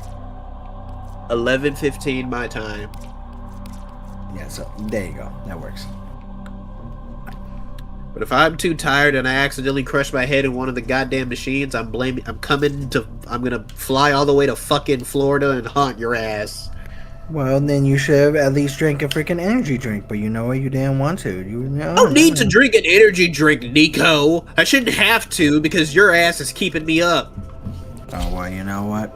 11:15 my time. Yeah, so there you go. That works. But if I'm too tired and I accidentally crush my head in one of the goddamn machines, I'm gonna fly all the way to fucking Florida and haunt your ass. Well, then you should have at least drank a freaking energy drink, but you know what? You didn't want to. I don't need to drink an energy drink, Nico. I shouldn't have to because your ass is keeping me up. Oh, well, you know what?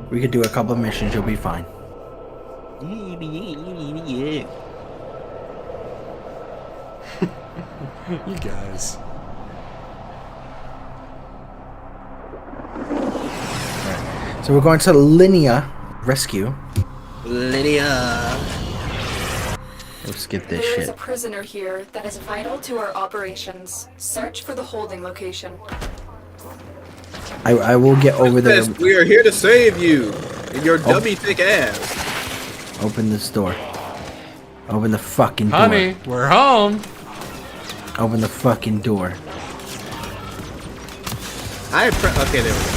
We could do a couple of missions. You'll be fine. Yeah. You guys. So we're going to Linnea Rescue. Lydia. We'll skip this There is shit. a prisoner here that is vital to our operations. Search for the holding location. I will get over there. Yes, we are here to save you and your dummy thick ass. Open this door. Open the fucking door. Honey, we're home. Open the fucking door. Okay, there we go.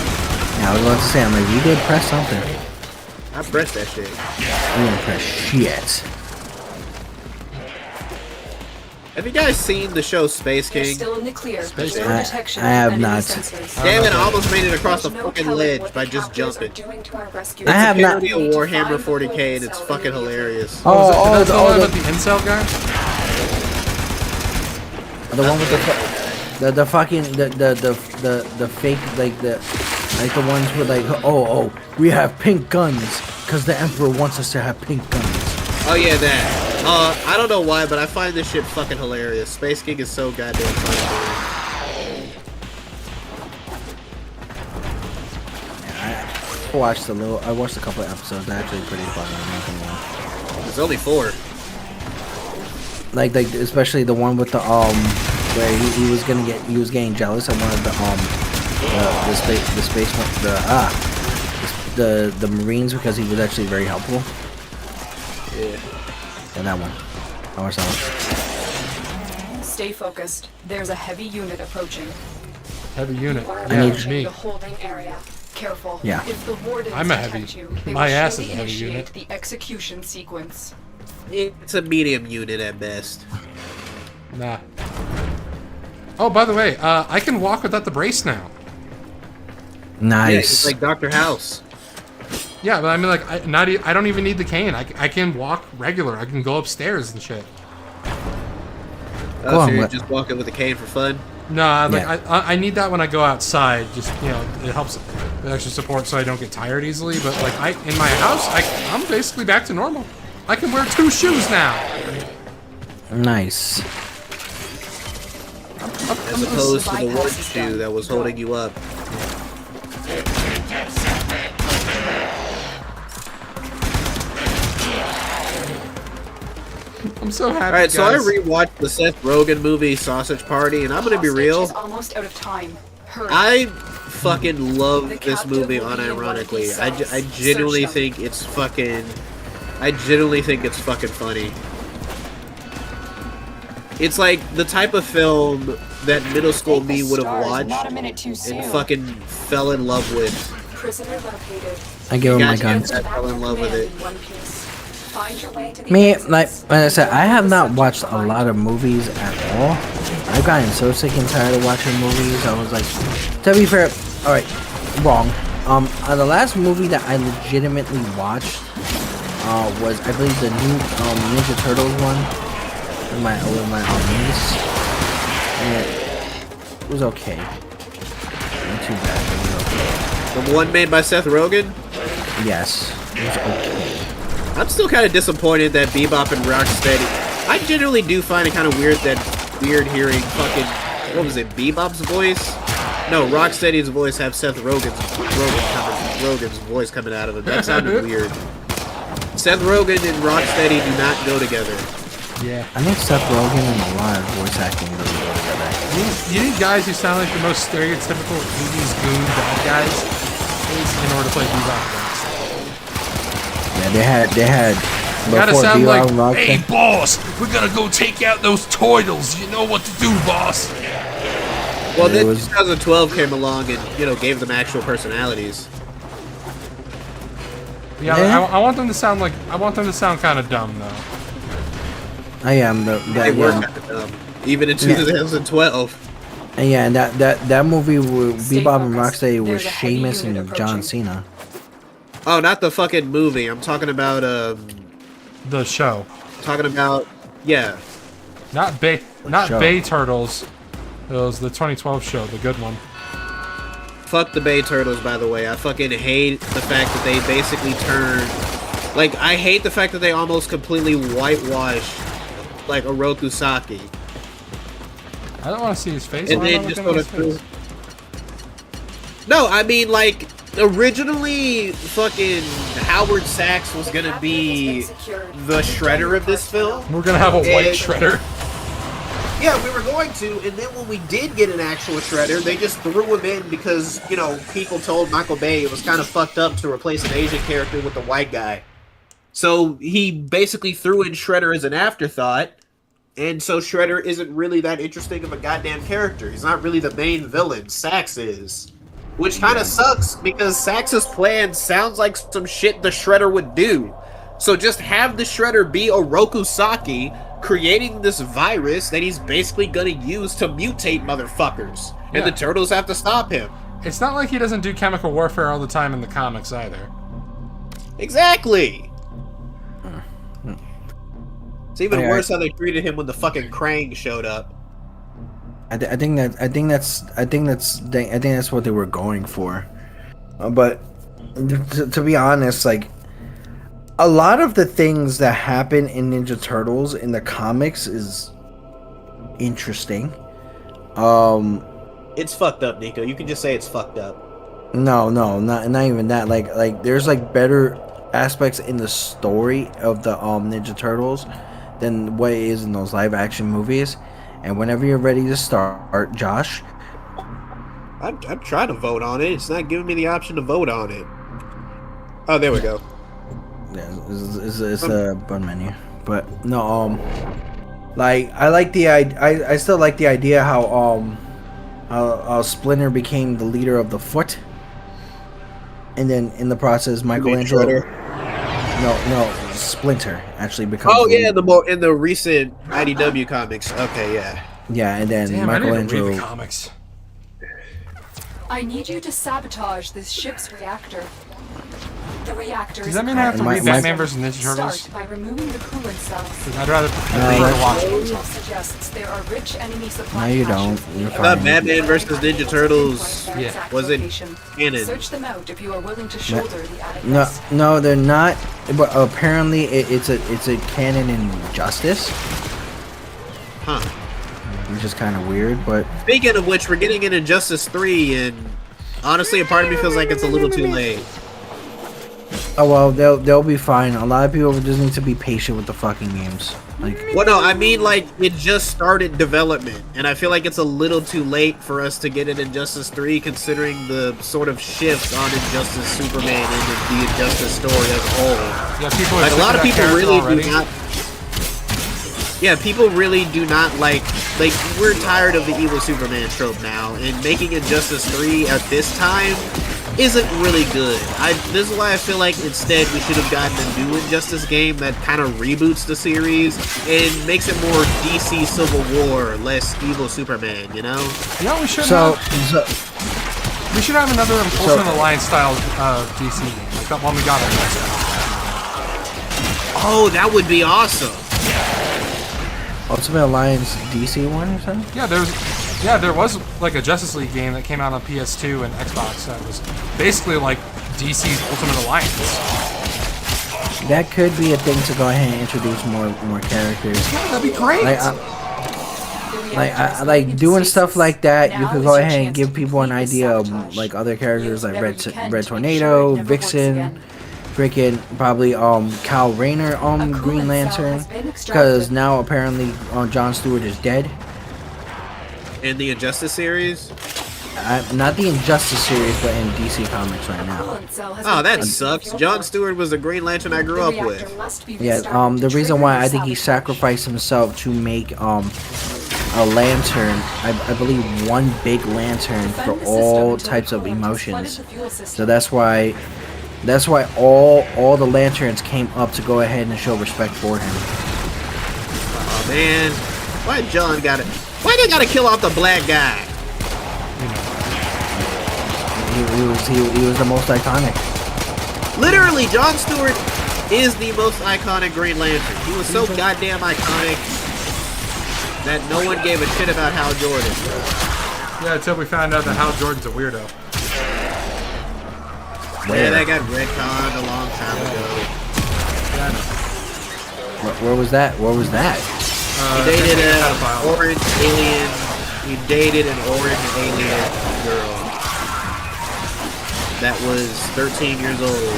Yeah, I was about to say, I'm like, you did press something. I pressed that shit. You didn't press shit. Have you guys seen the show Space You're King? still in the clear. Space Zero King. detection I have of enemy not. sensors. Damn it, I almost made it across the There's no fucking telling ledge what by the just captors are jumping. doing to our rescue. I have not. Parody of Warhammer 40k and it's fucking hilarious. Oh, is that the one the, about the incel guy? the one with the fucking the fake like the ones with like oh we have pink guns because the Emperor wants us to have pink guns. Oh yeah, that. I don't know why, but I find this shit fucking hilarious. Space King is so goddamn funny. I watched a couple of episodes. They're actually pretty funny. I'm not gonna lie. There's only 4. Like especially the one with the where he was getting jealous of one of the Marines because he was actually very helpful. Yeah. And that one. I watched that one. Stay focused. There's a heavy unit approaching. Heavy unit. You are Yeah, need- approaching me. the holding area. Careful. Yeah. If the wardens I'm a detect heavy. you, they My will ass surely is a heavy initiate unit. the execution sequence. It's a medium unit at best. Nah. Oh, by the way, I can walk without the brace now. Yeah, Nice. it's like Dr. House. Yeah, but I mean, like, I don't even need the cane. I can walk regular. I can go upstairs and shit. Oh, Go on, so you're what- just walking with a cane for fun? No, like Yeah. I need that when I go outside. Just it helps with extra support so I don't get tired easily. But like in my house, I'm basically back to normal. I can wear 2 shoes now. Nice. As opposed to the one shoe that was holding you up. I'm so happy. Alright, so I guys. rewatched the Seth Rogen movie Sausage Party, and I'm gonna be Hostage real. is almost out of time. Hurry. I fucking love The this captive movie will be in one of unironically. these I cells. genuinely Search them. think it's fucking... I genuinely think it's fucking funny. It's like the type of film that middle school me would have watched and fucking fell in love with. Prisoner located. I give him my gun. I fell in love with it. Me, like I said, I have not watched a lot of movies at all. I've gotten so sick and tired of watching movies. I was like, to be fair, all right, wrong. The last movie that I legitimately watched was, I believe, the new Ninja Turtles one with my niece, and it was okay. Not too bad. But it was okay. The one made by Seth Rogen? Yes, it was okay. I'm still kind of disappointed that Bebop and Rocksteady. I generally do find it kind of weird hearing fucking, what was it, Bebop's voice? No, Rocksteady's voice have Seth Rogen's voice coming out of it. That sounded weird. Seth Rogen and Rocksteady do not go together. Yeah. I think Seth Rogen and a lot of voice acting really go together. You need guys who sound like the most stereotypical 80s goon bad guys in order to play Bebop. Yeah, they had. You gotta sound like, hey boss, we're gonna go take out those turtles. You know what to do, boss. Well, then 2012 came along and, gave them actual personalities. Yeah, I want them to sound like, kind of dumb though. I am They were kind of dumb, even in 2012. And yeah, and that movie with Bebop and Rocksteady was Sheamus and John Cena. Oh, not the fucking movie. I'm talking about the show. Talking about Not Bay Turtles. It was the 2012 show, the good one. Fuck the Bay Turtles, by the way. I fucking hate the fact that they basically turned... Like, I hate the fact that they almost completely whitewashed, like, Oroku Saki. I don't want to see his face. And then just go to... No, I mean, like, originally, fucking Howard Sachs was gonna be the Shredder of this film. We're gonna have a white Shredder. Yeah, we were going to, and then when we did get an actual Shredder, they just threw him in because, people told Michael Bay it was kind of fucked up to replace an Asian character with a white guy. So he basically threw in Shredder as an afterthought, and so Shredder isn't really that interesting of a goddamn character. He's not really the main villain. Sax is. Which kind of sucks, because Sax's plan sounds like some shit the Shredder would do. So just have the Shredder be Oroku Saki, creating this virus that he's basically gonna use to mutate motherfuckers. And the Turtles have to stop him. It's not like he doesn't do chemical warfare all the time in the comics either. Exactly! It's even worse how they treated him when the fucking Krang showed up. I think that's what they were going for, but to be honest, like a lot of the things that happen in Ninja Turtles in the comics is interesting. It's fucked up, Nico. You can just say it's fucked up. No, not even that. Like there's like better aspects in the story of the Ninja Turtles than what it is in those live action movies. And whenever you're ready to start, Josh. I'm trying to vote on it. It's not giving me the option to vote on it. Oh, there we go. Yeah, it's a bun menu. But no, like I still like the idea how Splinter became the leader of the Foot, and then in the process, Michelangelo. No, Splinter actually becomes. Oh yeah, in the recent IDW comics. Okay, yeah. Yeah, and then Michelangelo. I need to read the comics. I need you to sabotage this ship's reactor. The reactor. Does that mean I have to read Batman vs. Ninja Turtles? Start by removing the coolant cells. I'd rather watch it. Intel suggests there are rich enemy supply. No, you don't. You're I thought Batman vs. Ninja Turtles wasn't canon. Search them out if you are willing to shoulder the added No, they're not. But apparently, it's a canon in Justice. Huh. Which is kind of weird, but Speaking of which, we're getting into Injustice 3, and honestly, a part of me feels like it's a little too late. oh well, they'll be fine. A lot of people just need to be patient with the fucking games. Like, Well, no, I mean, like, it just started development, and I feel like it's a little too late for us to get an Injustice 3, considering the sort of shift on Injustice Superman and the Injustice story as a whole. Yeah, people are Like, a lot of people really do not... Yeah, people really do not like we're tired of the evil Superman trope now, and making Injustice 3 at this time isn't really good. This is why I feel like instead we should have gotten a new Injustice game that kind of reboots the series and makes it more DC Civil War, less evil Superman, you know? Yeah, we should we should have another Ultimate Alliance style DC game, like that one we got on Xbox. Oh, that would be awesome. Ultimate Alliance DC one or something? Yeah, there was like a Justice League game that came out on PS2 and Xbox that was basically like DC's Ultimate Alliance. That could be a thing to go ahead and introduce more characters. Yeah, that'd be great. Like doing stuff like that, you could go ahead and give people an idea of like other characters like Red Tornado, Vixen, freaking probably Kyle Rayner Green Lantern, because now apparently Jon Stewart is dead. In the Injustice series? Not the Injustice series, but in DC Comics right now. Oh, that sucks. Jon Stewart was the Green Lantern I grew up with. Yeah, the reason why I think he sacrificed himself to make a lantern, I believe one big lantern for all types of emotions. So that's why all the lanterns came up to go ahead and show respect for him. Oh man, why they gotta kill off the black guy? He was the most iconic. Literally, Jon Stewart is the most iconic Green Lantern. He was so goddamn iconic that no one gave a shit about Hal Jordan. Yeah, until we found out that Hal Jordan's a weirdo. Yeah, that got retconned a long time ago. Where was that? He dated an orange alien. He dated an orange alien girl that was 13 years old.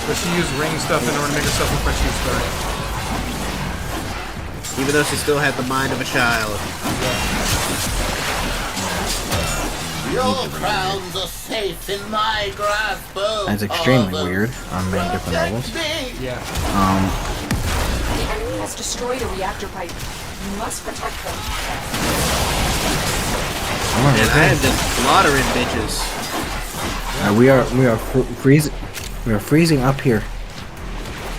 But she used ring stuff in order to make herself look like she was 30. Even though she still had the mind of a child. Your crowns are safe in my grasp. That's extremely weird on many different levels. Yeah. The enemy has destroyed a reactor pipe. You must protect them. And I am just slaughtering bitches. We are freezing. We are freezing up here.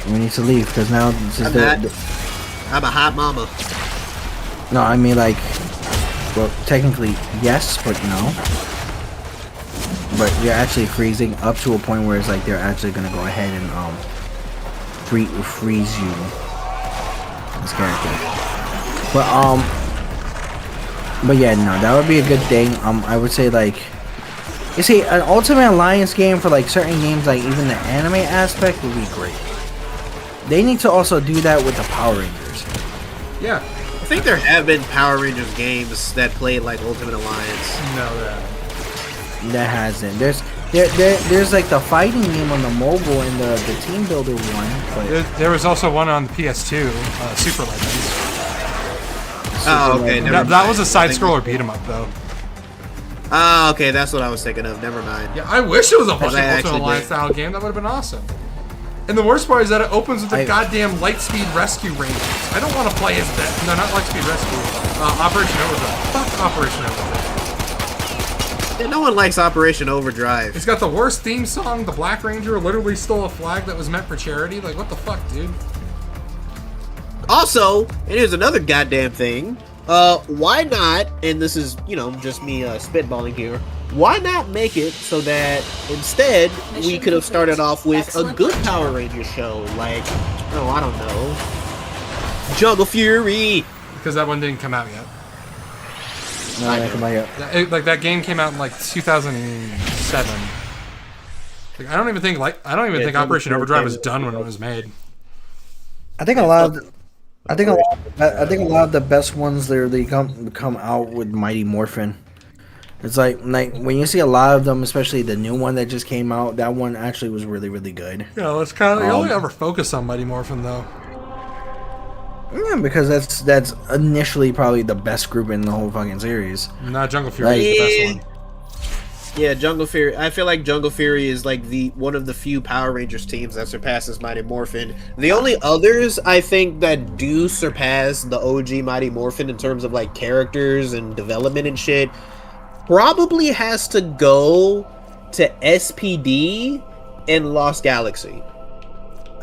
We need to leave because now this is I'm a hot mama. No, I mean like, well, technically yes, but no. But you're actually freezing up to a point where it's like they're actually gonna go ahead and freeze you, this character. But yeah, no, that would be a good thing. I would say like, you see, an Ultimate Alliance game for like certain games, like even the anime aspect would be great. They need to also do that with the Power Rangers. Yeah. I think there have been Power Rangers games that played like Ultimate Alliance. No, that hasn't. There's like the fighting game on the mobile and the team builder one. But there was also one on the PS2, Super Legends. Oh, okay. That was a side scroller beat 'em up though. Oh, okay, that's what I was thinking of. Never mind. Yeah, I wish it was a fucking Ultimate Alliance style game. That would have been awesome. And the worst part is that it opens with the goddamn Lightspeed Rescue Rangers. I don't want to play as that. No, not Lightspeed Rescue. Operation Overdrive. Fuck Operation Overdrive. Yeah, no one likes Operation Overdrive. It's got the worst theme song. The Black Ranger literally stole a flag that was meant for charity. Like, what the fuck, dude? Also, and here's another goddamn thing. Why not, and this is, just me spitballing here, why not make it so that instead we could have started off with a good Power Ranger show, like, I don't know, Jungle Fury? Because that one didn't come out yet. No, it didn't come out yet. That game came out in like 2007. Like, I don't even think Operation Overdrive was done when it was made. I think a lot of the best ones they come out with Mighty Morphin. It's like when you see a lot of them, especially the new one that just came out, that one actually was really, really good. Yeah, it's kind of you only ever focus on Mighty Morphin though. Yeah, because that's initially probably the best group in the whole fucking series. Not Jungle Fury is the best one. Yeah, Jungle Fury. I feel like Jungle Fury is like the one of the few Power Rangers teams that surpasses Mighty Morphin. The only others I think that do surpass the OG Mighty Morphin in terms of like characters and development and shit probably has to go to SPD and Lost Galaxy.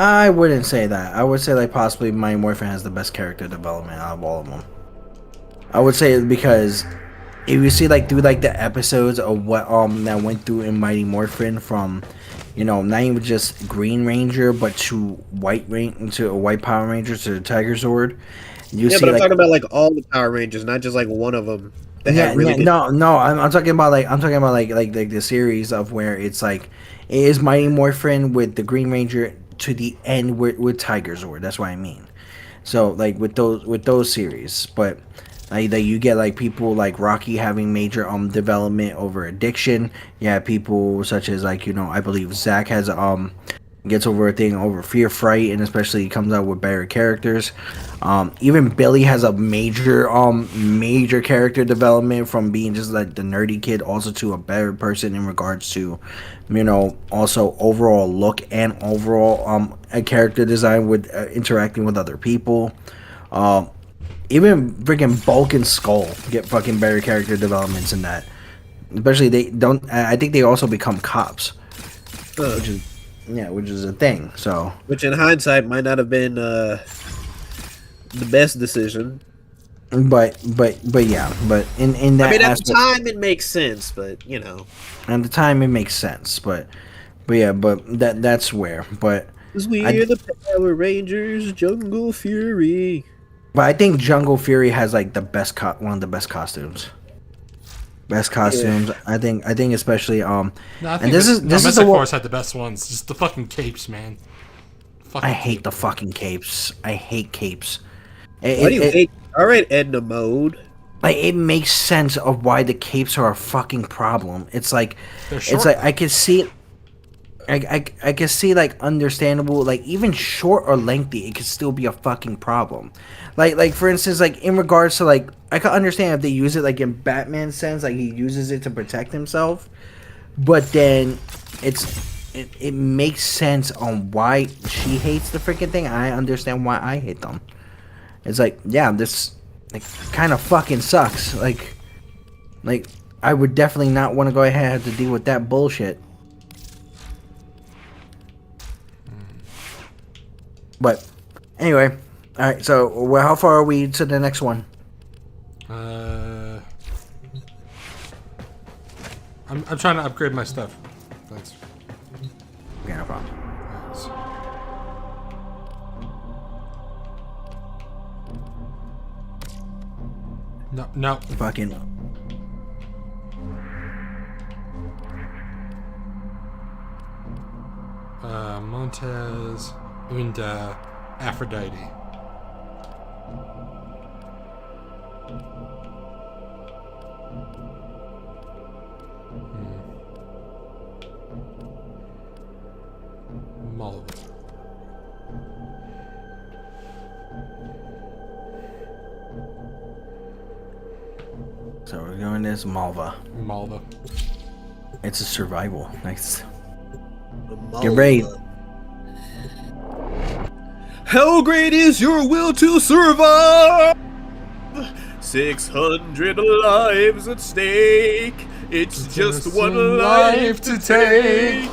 I wouldn't say that. I would say like possibly Mighty Morphin has the best character development out of all of them. I would say because if you see like through like the episodes of what that went through in Mighty Morphin from, you know, not even just Green Ranger but to a White Power Ranger to the Tiger Zord. Yeah, but I'm talking about like all the Power Rangers, not just like one of them. No. I'm talking about like the series of where it's like it is Mighty Morphin with the Green Ranger to the end with Tiger Zord. That's what I mean. So like with those series, but like that you get like people like Rocky having major development over addiction. Yeah, people such as like, you know, I believe Zach has gets over a thing over fear, fright, and especially comes out with better characters. Even Billy has a major character development from being just like the nerdy kid also to a better person in regards to, you know, also overall look and overall a character design with interacting with other people. Even freaking Bulk and Skull get fucking better character developments in that. Especially I think they also become cops, which is a thing. So, which in hindsight might not have been the best decision. But in that, I mean, at aspect, the time it makes sense, but you know, at the time it makes sense. But that's where. But we're the Power Rangers, Jungle Fury. But I think Jungle Fury has like one of the best costumes. Yeah. I think especially No, I think and this is Mystic Force had the best ones. Just the fucking capes, man. I hate the fucking capes. I hate capes. Why do you hate? All right, Edna Mode. Like it makes sense of why the capes are a fucking problem. It's like I can see. I can see like understandable, like even short or lengthy, it could still be a fucking problem. Like for instance, like in regards to like I can understand if they use it like in Batman's sense, like he uses it to protect himself, but then it makes sense on why she hates the freaking thing. I understand why I hate them. It's like, yeah, this like kind of fucking sucks. Like I would definitely not want to go ahead and have to deal with that bullshit. But anyway, all right. So, how far are we to the next one? I'm trying to upgrade my stuff. Thanks. Okay, no problem. No. Fucking. Montez. And Aphrodite. Malva. So we're going this Malva. It's a survival. Nice. Get ready. How great is your will to survive? 600 lives at stake. It's just one life to take.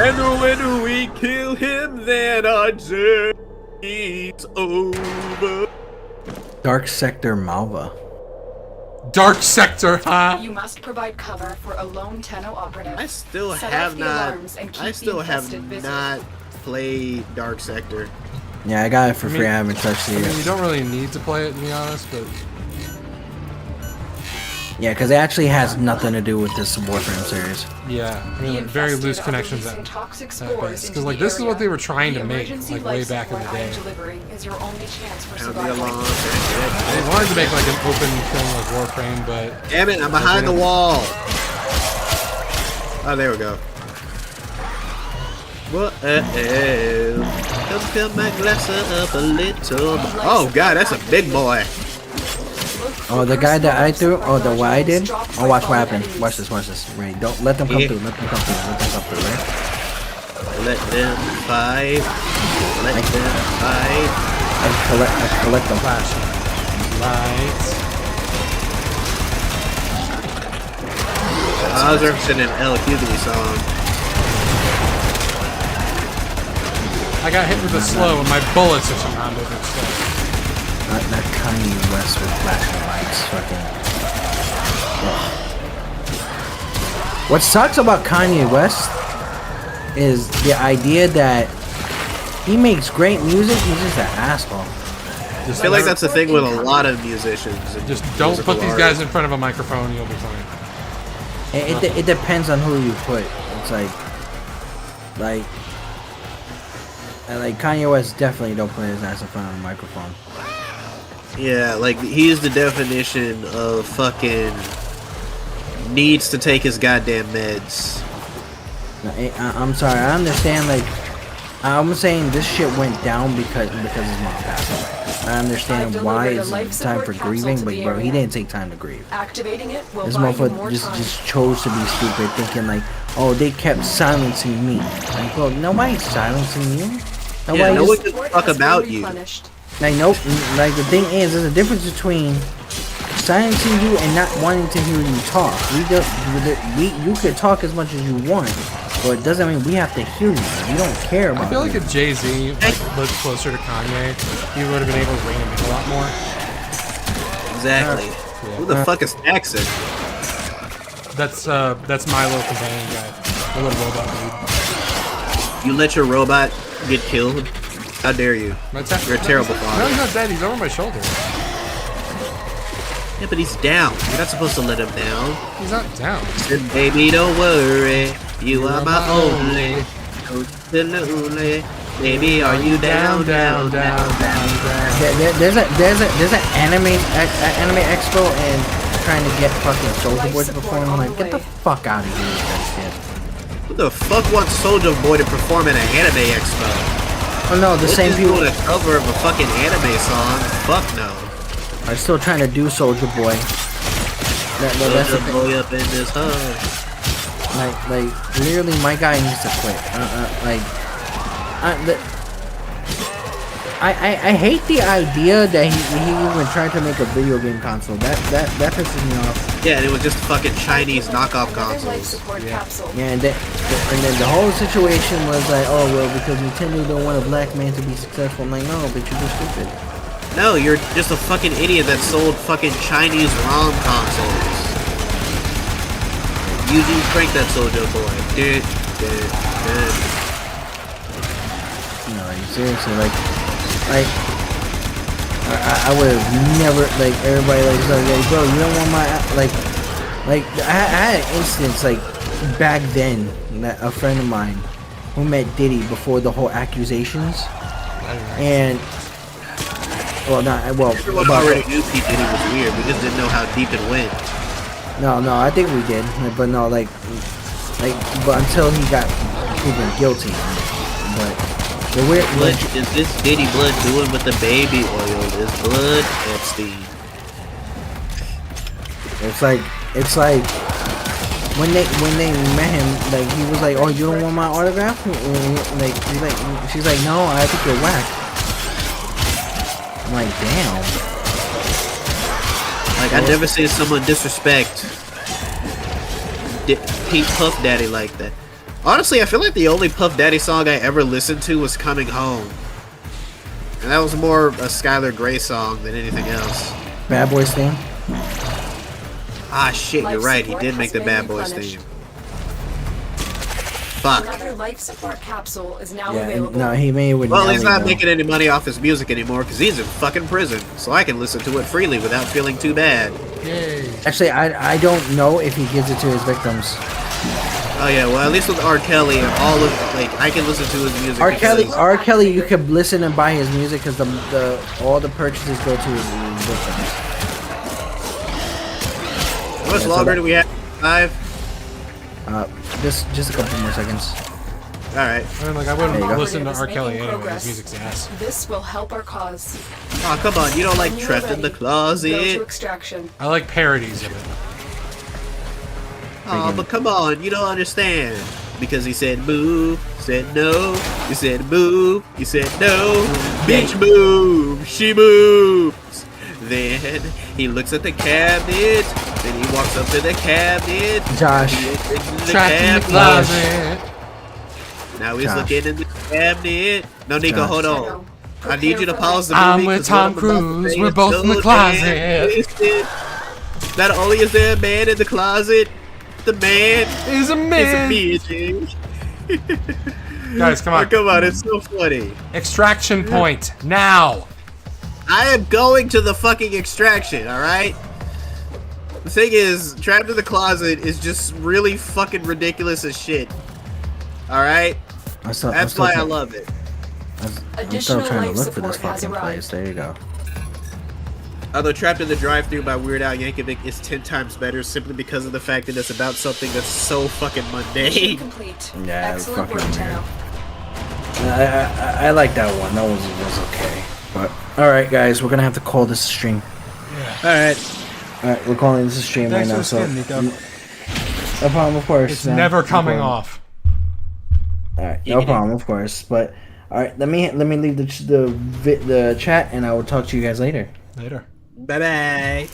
And when we kill him, then our journey's over. Dark Sector Malva. Dark Sector, huh? You must provide cover for a lone Tenno operative. I still have not played Dark Sector. Yeah, I got it for free. I haven't touched it yet. You don't really need to play it, to be honest, but yeah, because it actually has nothing to do with this Warframe series. Yeah, I mean, like, very loose connections at best. Because like this is what they were trying to make, like way back in the day. Is your only chance for They wanted to make like an open thing like Warframe, but damn it, I'm behind the wall. Oh, there we go. What? Come fill my glass up a little. Oh god, that's a big boy. Oh, the guy that I threw. Oh, the what I did. Oh, watch what happened. Watch this. Watch this. Ready? Don't let them come through. Let them come through. Let them come through. Right? Let them fight. Let them fight. I collect them. Flashing lights. I was referencing an LQB song. I got hit with a slow, and my bullets are somehow moving slow. Not Kanye West with flashing lights. Fucking. What sucks about Kanye West is the idea that he makes great music. He's just an asshole. I feel like that's the thing with a lot of musicians. Just don't put these guys in front of a microphone, you'll be fine. It depends on who you put. It's like Kanye West definitely don't put his ass in front of a microphone. Yeah, like he's the definition of fucking needs to take his goddamn meds. I'm sorry. I understand. Like I'm saying, this shit went down because his mom passed away. I understand why it's time for grieving, but bro, he didn't take time to grieve. Activating it will This buy you motherfucker more just time. chose to be stupid, thinking like, oh, they kept silencing me. Like, bro, nobody's silencing you. Yeah, no one gives a fuck about you. Like, nope. Like, the thing is, there's a difference between silencing you and not wanting to hear you talk. You could talk as much as you want, but it doesn't mean we have to hear you. We don't care about I feel like you. if Jay-Z lived closer to Kanye, he would have been able to rein him in a lot more. Exactly. Who the fuck is Jackson? That's Milo companion guy. The little robot dude. You let your robot get killed? How dare you? You're a terrible No, father. he's not dead. He's over my shoulder. Yeah, but he's down. You're not supposed to let him down. He's not down. Said, baby, don't worry. You are my only. Baby, are you down? There's an anime expo and trying to get fucking Soulja Boy to perform. I'm like, get the fuck out of here with that shit. Who the fuck wants Soulja Boy to perform at an anime expo? Oh no, the same people doing a cover of a fucking anime song. Fuck no. are still trying to do Soulja Boy. That's the Soulja thing. Boy up in this hole. Like, literally, my guy needs to quit. I hate the idea that he even tried to make a video game console. That pisses me off. Yeah, and it was just fucking Chinese knockoff consoles. Yeah, and then the whole situation was like, oh well, because Nintendo don't want a black man to be successful. I'm like, no, but you're just stupid. No, you're just a fucking idiot that sold fucking Chinese ROM consoles. You do crank that Soulja Boy. No, like, seriously, like I would have never, like, everybody like bro, you don't want my, like I had an instance like back then that a friend of mine who met Diddy before the whole accusations, and everyone already knew P. Diddy was weird. We just didn't know how deep it went. No, I think we did, but no, but until he got proven guilty, but the weird. What is this Diddy blood doing with the baby oil? Is blood Epstein? It's like when they met him, like he was like, oh, you don't want my autograph? Like she's like, no, I think you're whack. I'm like, damn. Like, I never seen someone disrespect Pete Puff Daddy like that. Honestly, I feel like the only Puff Daddy song I ever listened to was Coming Home. And that was more a Skylar Grey song than anything else. Bad Boys theme? Ah, shit, you're right. He did make the Bad Boys theme. Fuck. Another life support capsule is now Yeah, available. no, he made it with Well, Nelly, he's not though. making any money off his music anymore because he's in fucking prison. So I can listen to it freely without feeling too bad. Yay. Actually, I don't know if he gives it to his victims. Oh yeah, well at least with R. Kelly and all of I can listen to his music. R. because- Kelly, you could listen and buy his music because all the purchases go to his victims. How much Yeah, so longer that- do we have? 5? Just a couple more seconds. right. I mean, like, I wouldn't There you go. listen to Is R. Kelly making anyway. progress. His music's ass. This will help our cause. Oh, come on. You don't like When you are Trapped in the ready, Go to Closet? extraction. I like parodies of it. Oh, but come on. You don't understand. Because he said move, said no. He said move, he said no. Bitch move, she moves. Then he looks at the cabinet. Then he walks up to the cabinet. Josh. He opens the Trapped in the cabinet. closet. Now he's Josh. looking in the cabinet. No, Nico, Josh. hold on. I need you to pause the movie. I'm with 'cause what Tom I'm about to Cruise. say We're is both in the so closet. damn twisted. Not only is there a man in the closet, the man Is a is a man. bitch. Guys, come on. Oh, come on, it's so funny. Extraction point now. I am going to the fucking extraction, alright? The thing is, Trapped in the Closet is just really fucking ridiculous as shit. Alright? That's why I love it. I'm still Additional trying to life look for this support has fucking place. arrived. There you go. Although Trapped in the Drive-Thru by Weird Al Yankovic is 10 times better simply because of the fact that it's about something that's so fucking Mission mundane. complete. Yeah, it's Excellent work, fucking Tenno. I like that one. That one was okay. But all right, guys, we're gonna have to call this a stream. Alright. All right, we're calling this a stream Thanks right now. for So, the skin, Nico. no problem, of course. It's man. never No coming problem. off. All right, no problem, of course. But all right, let me leave the chat, and I will talk to you guys later. Later. Bye-bye.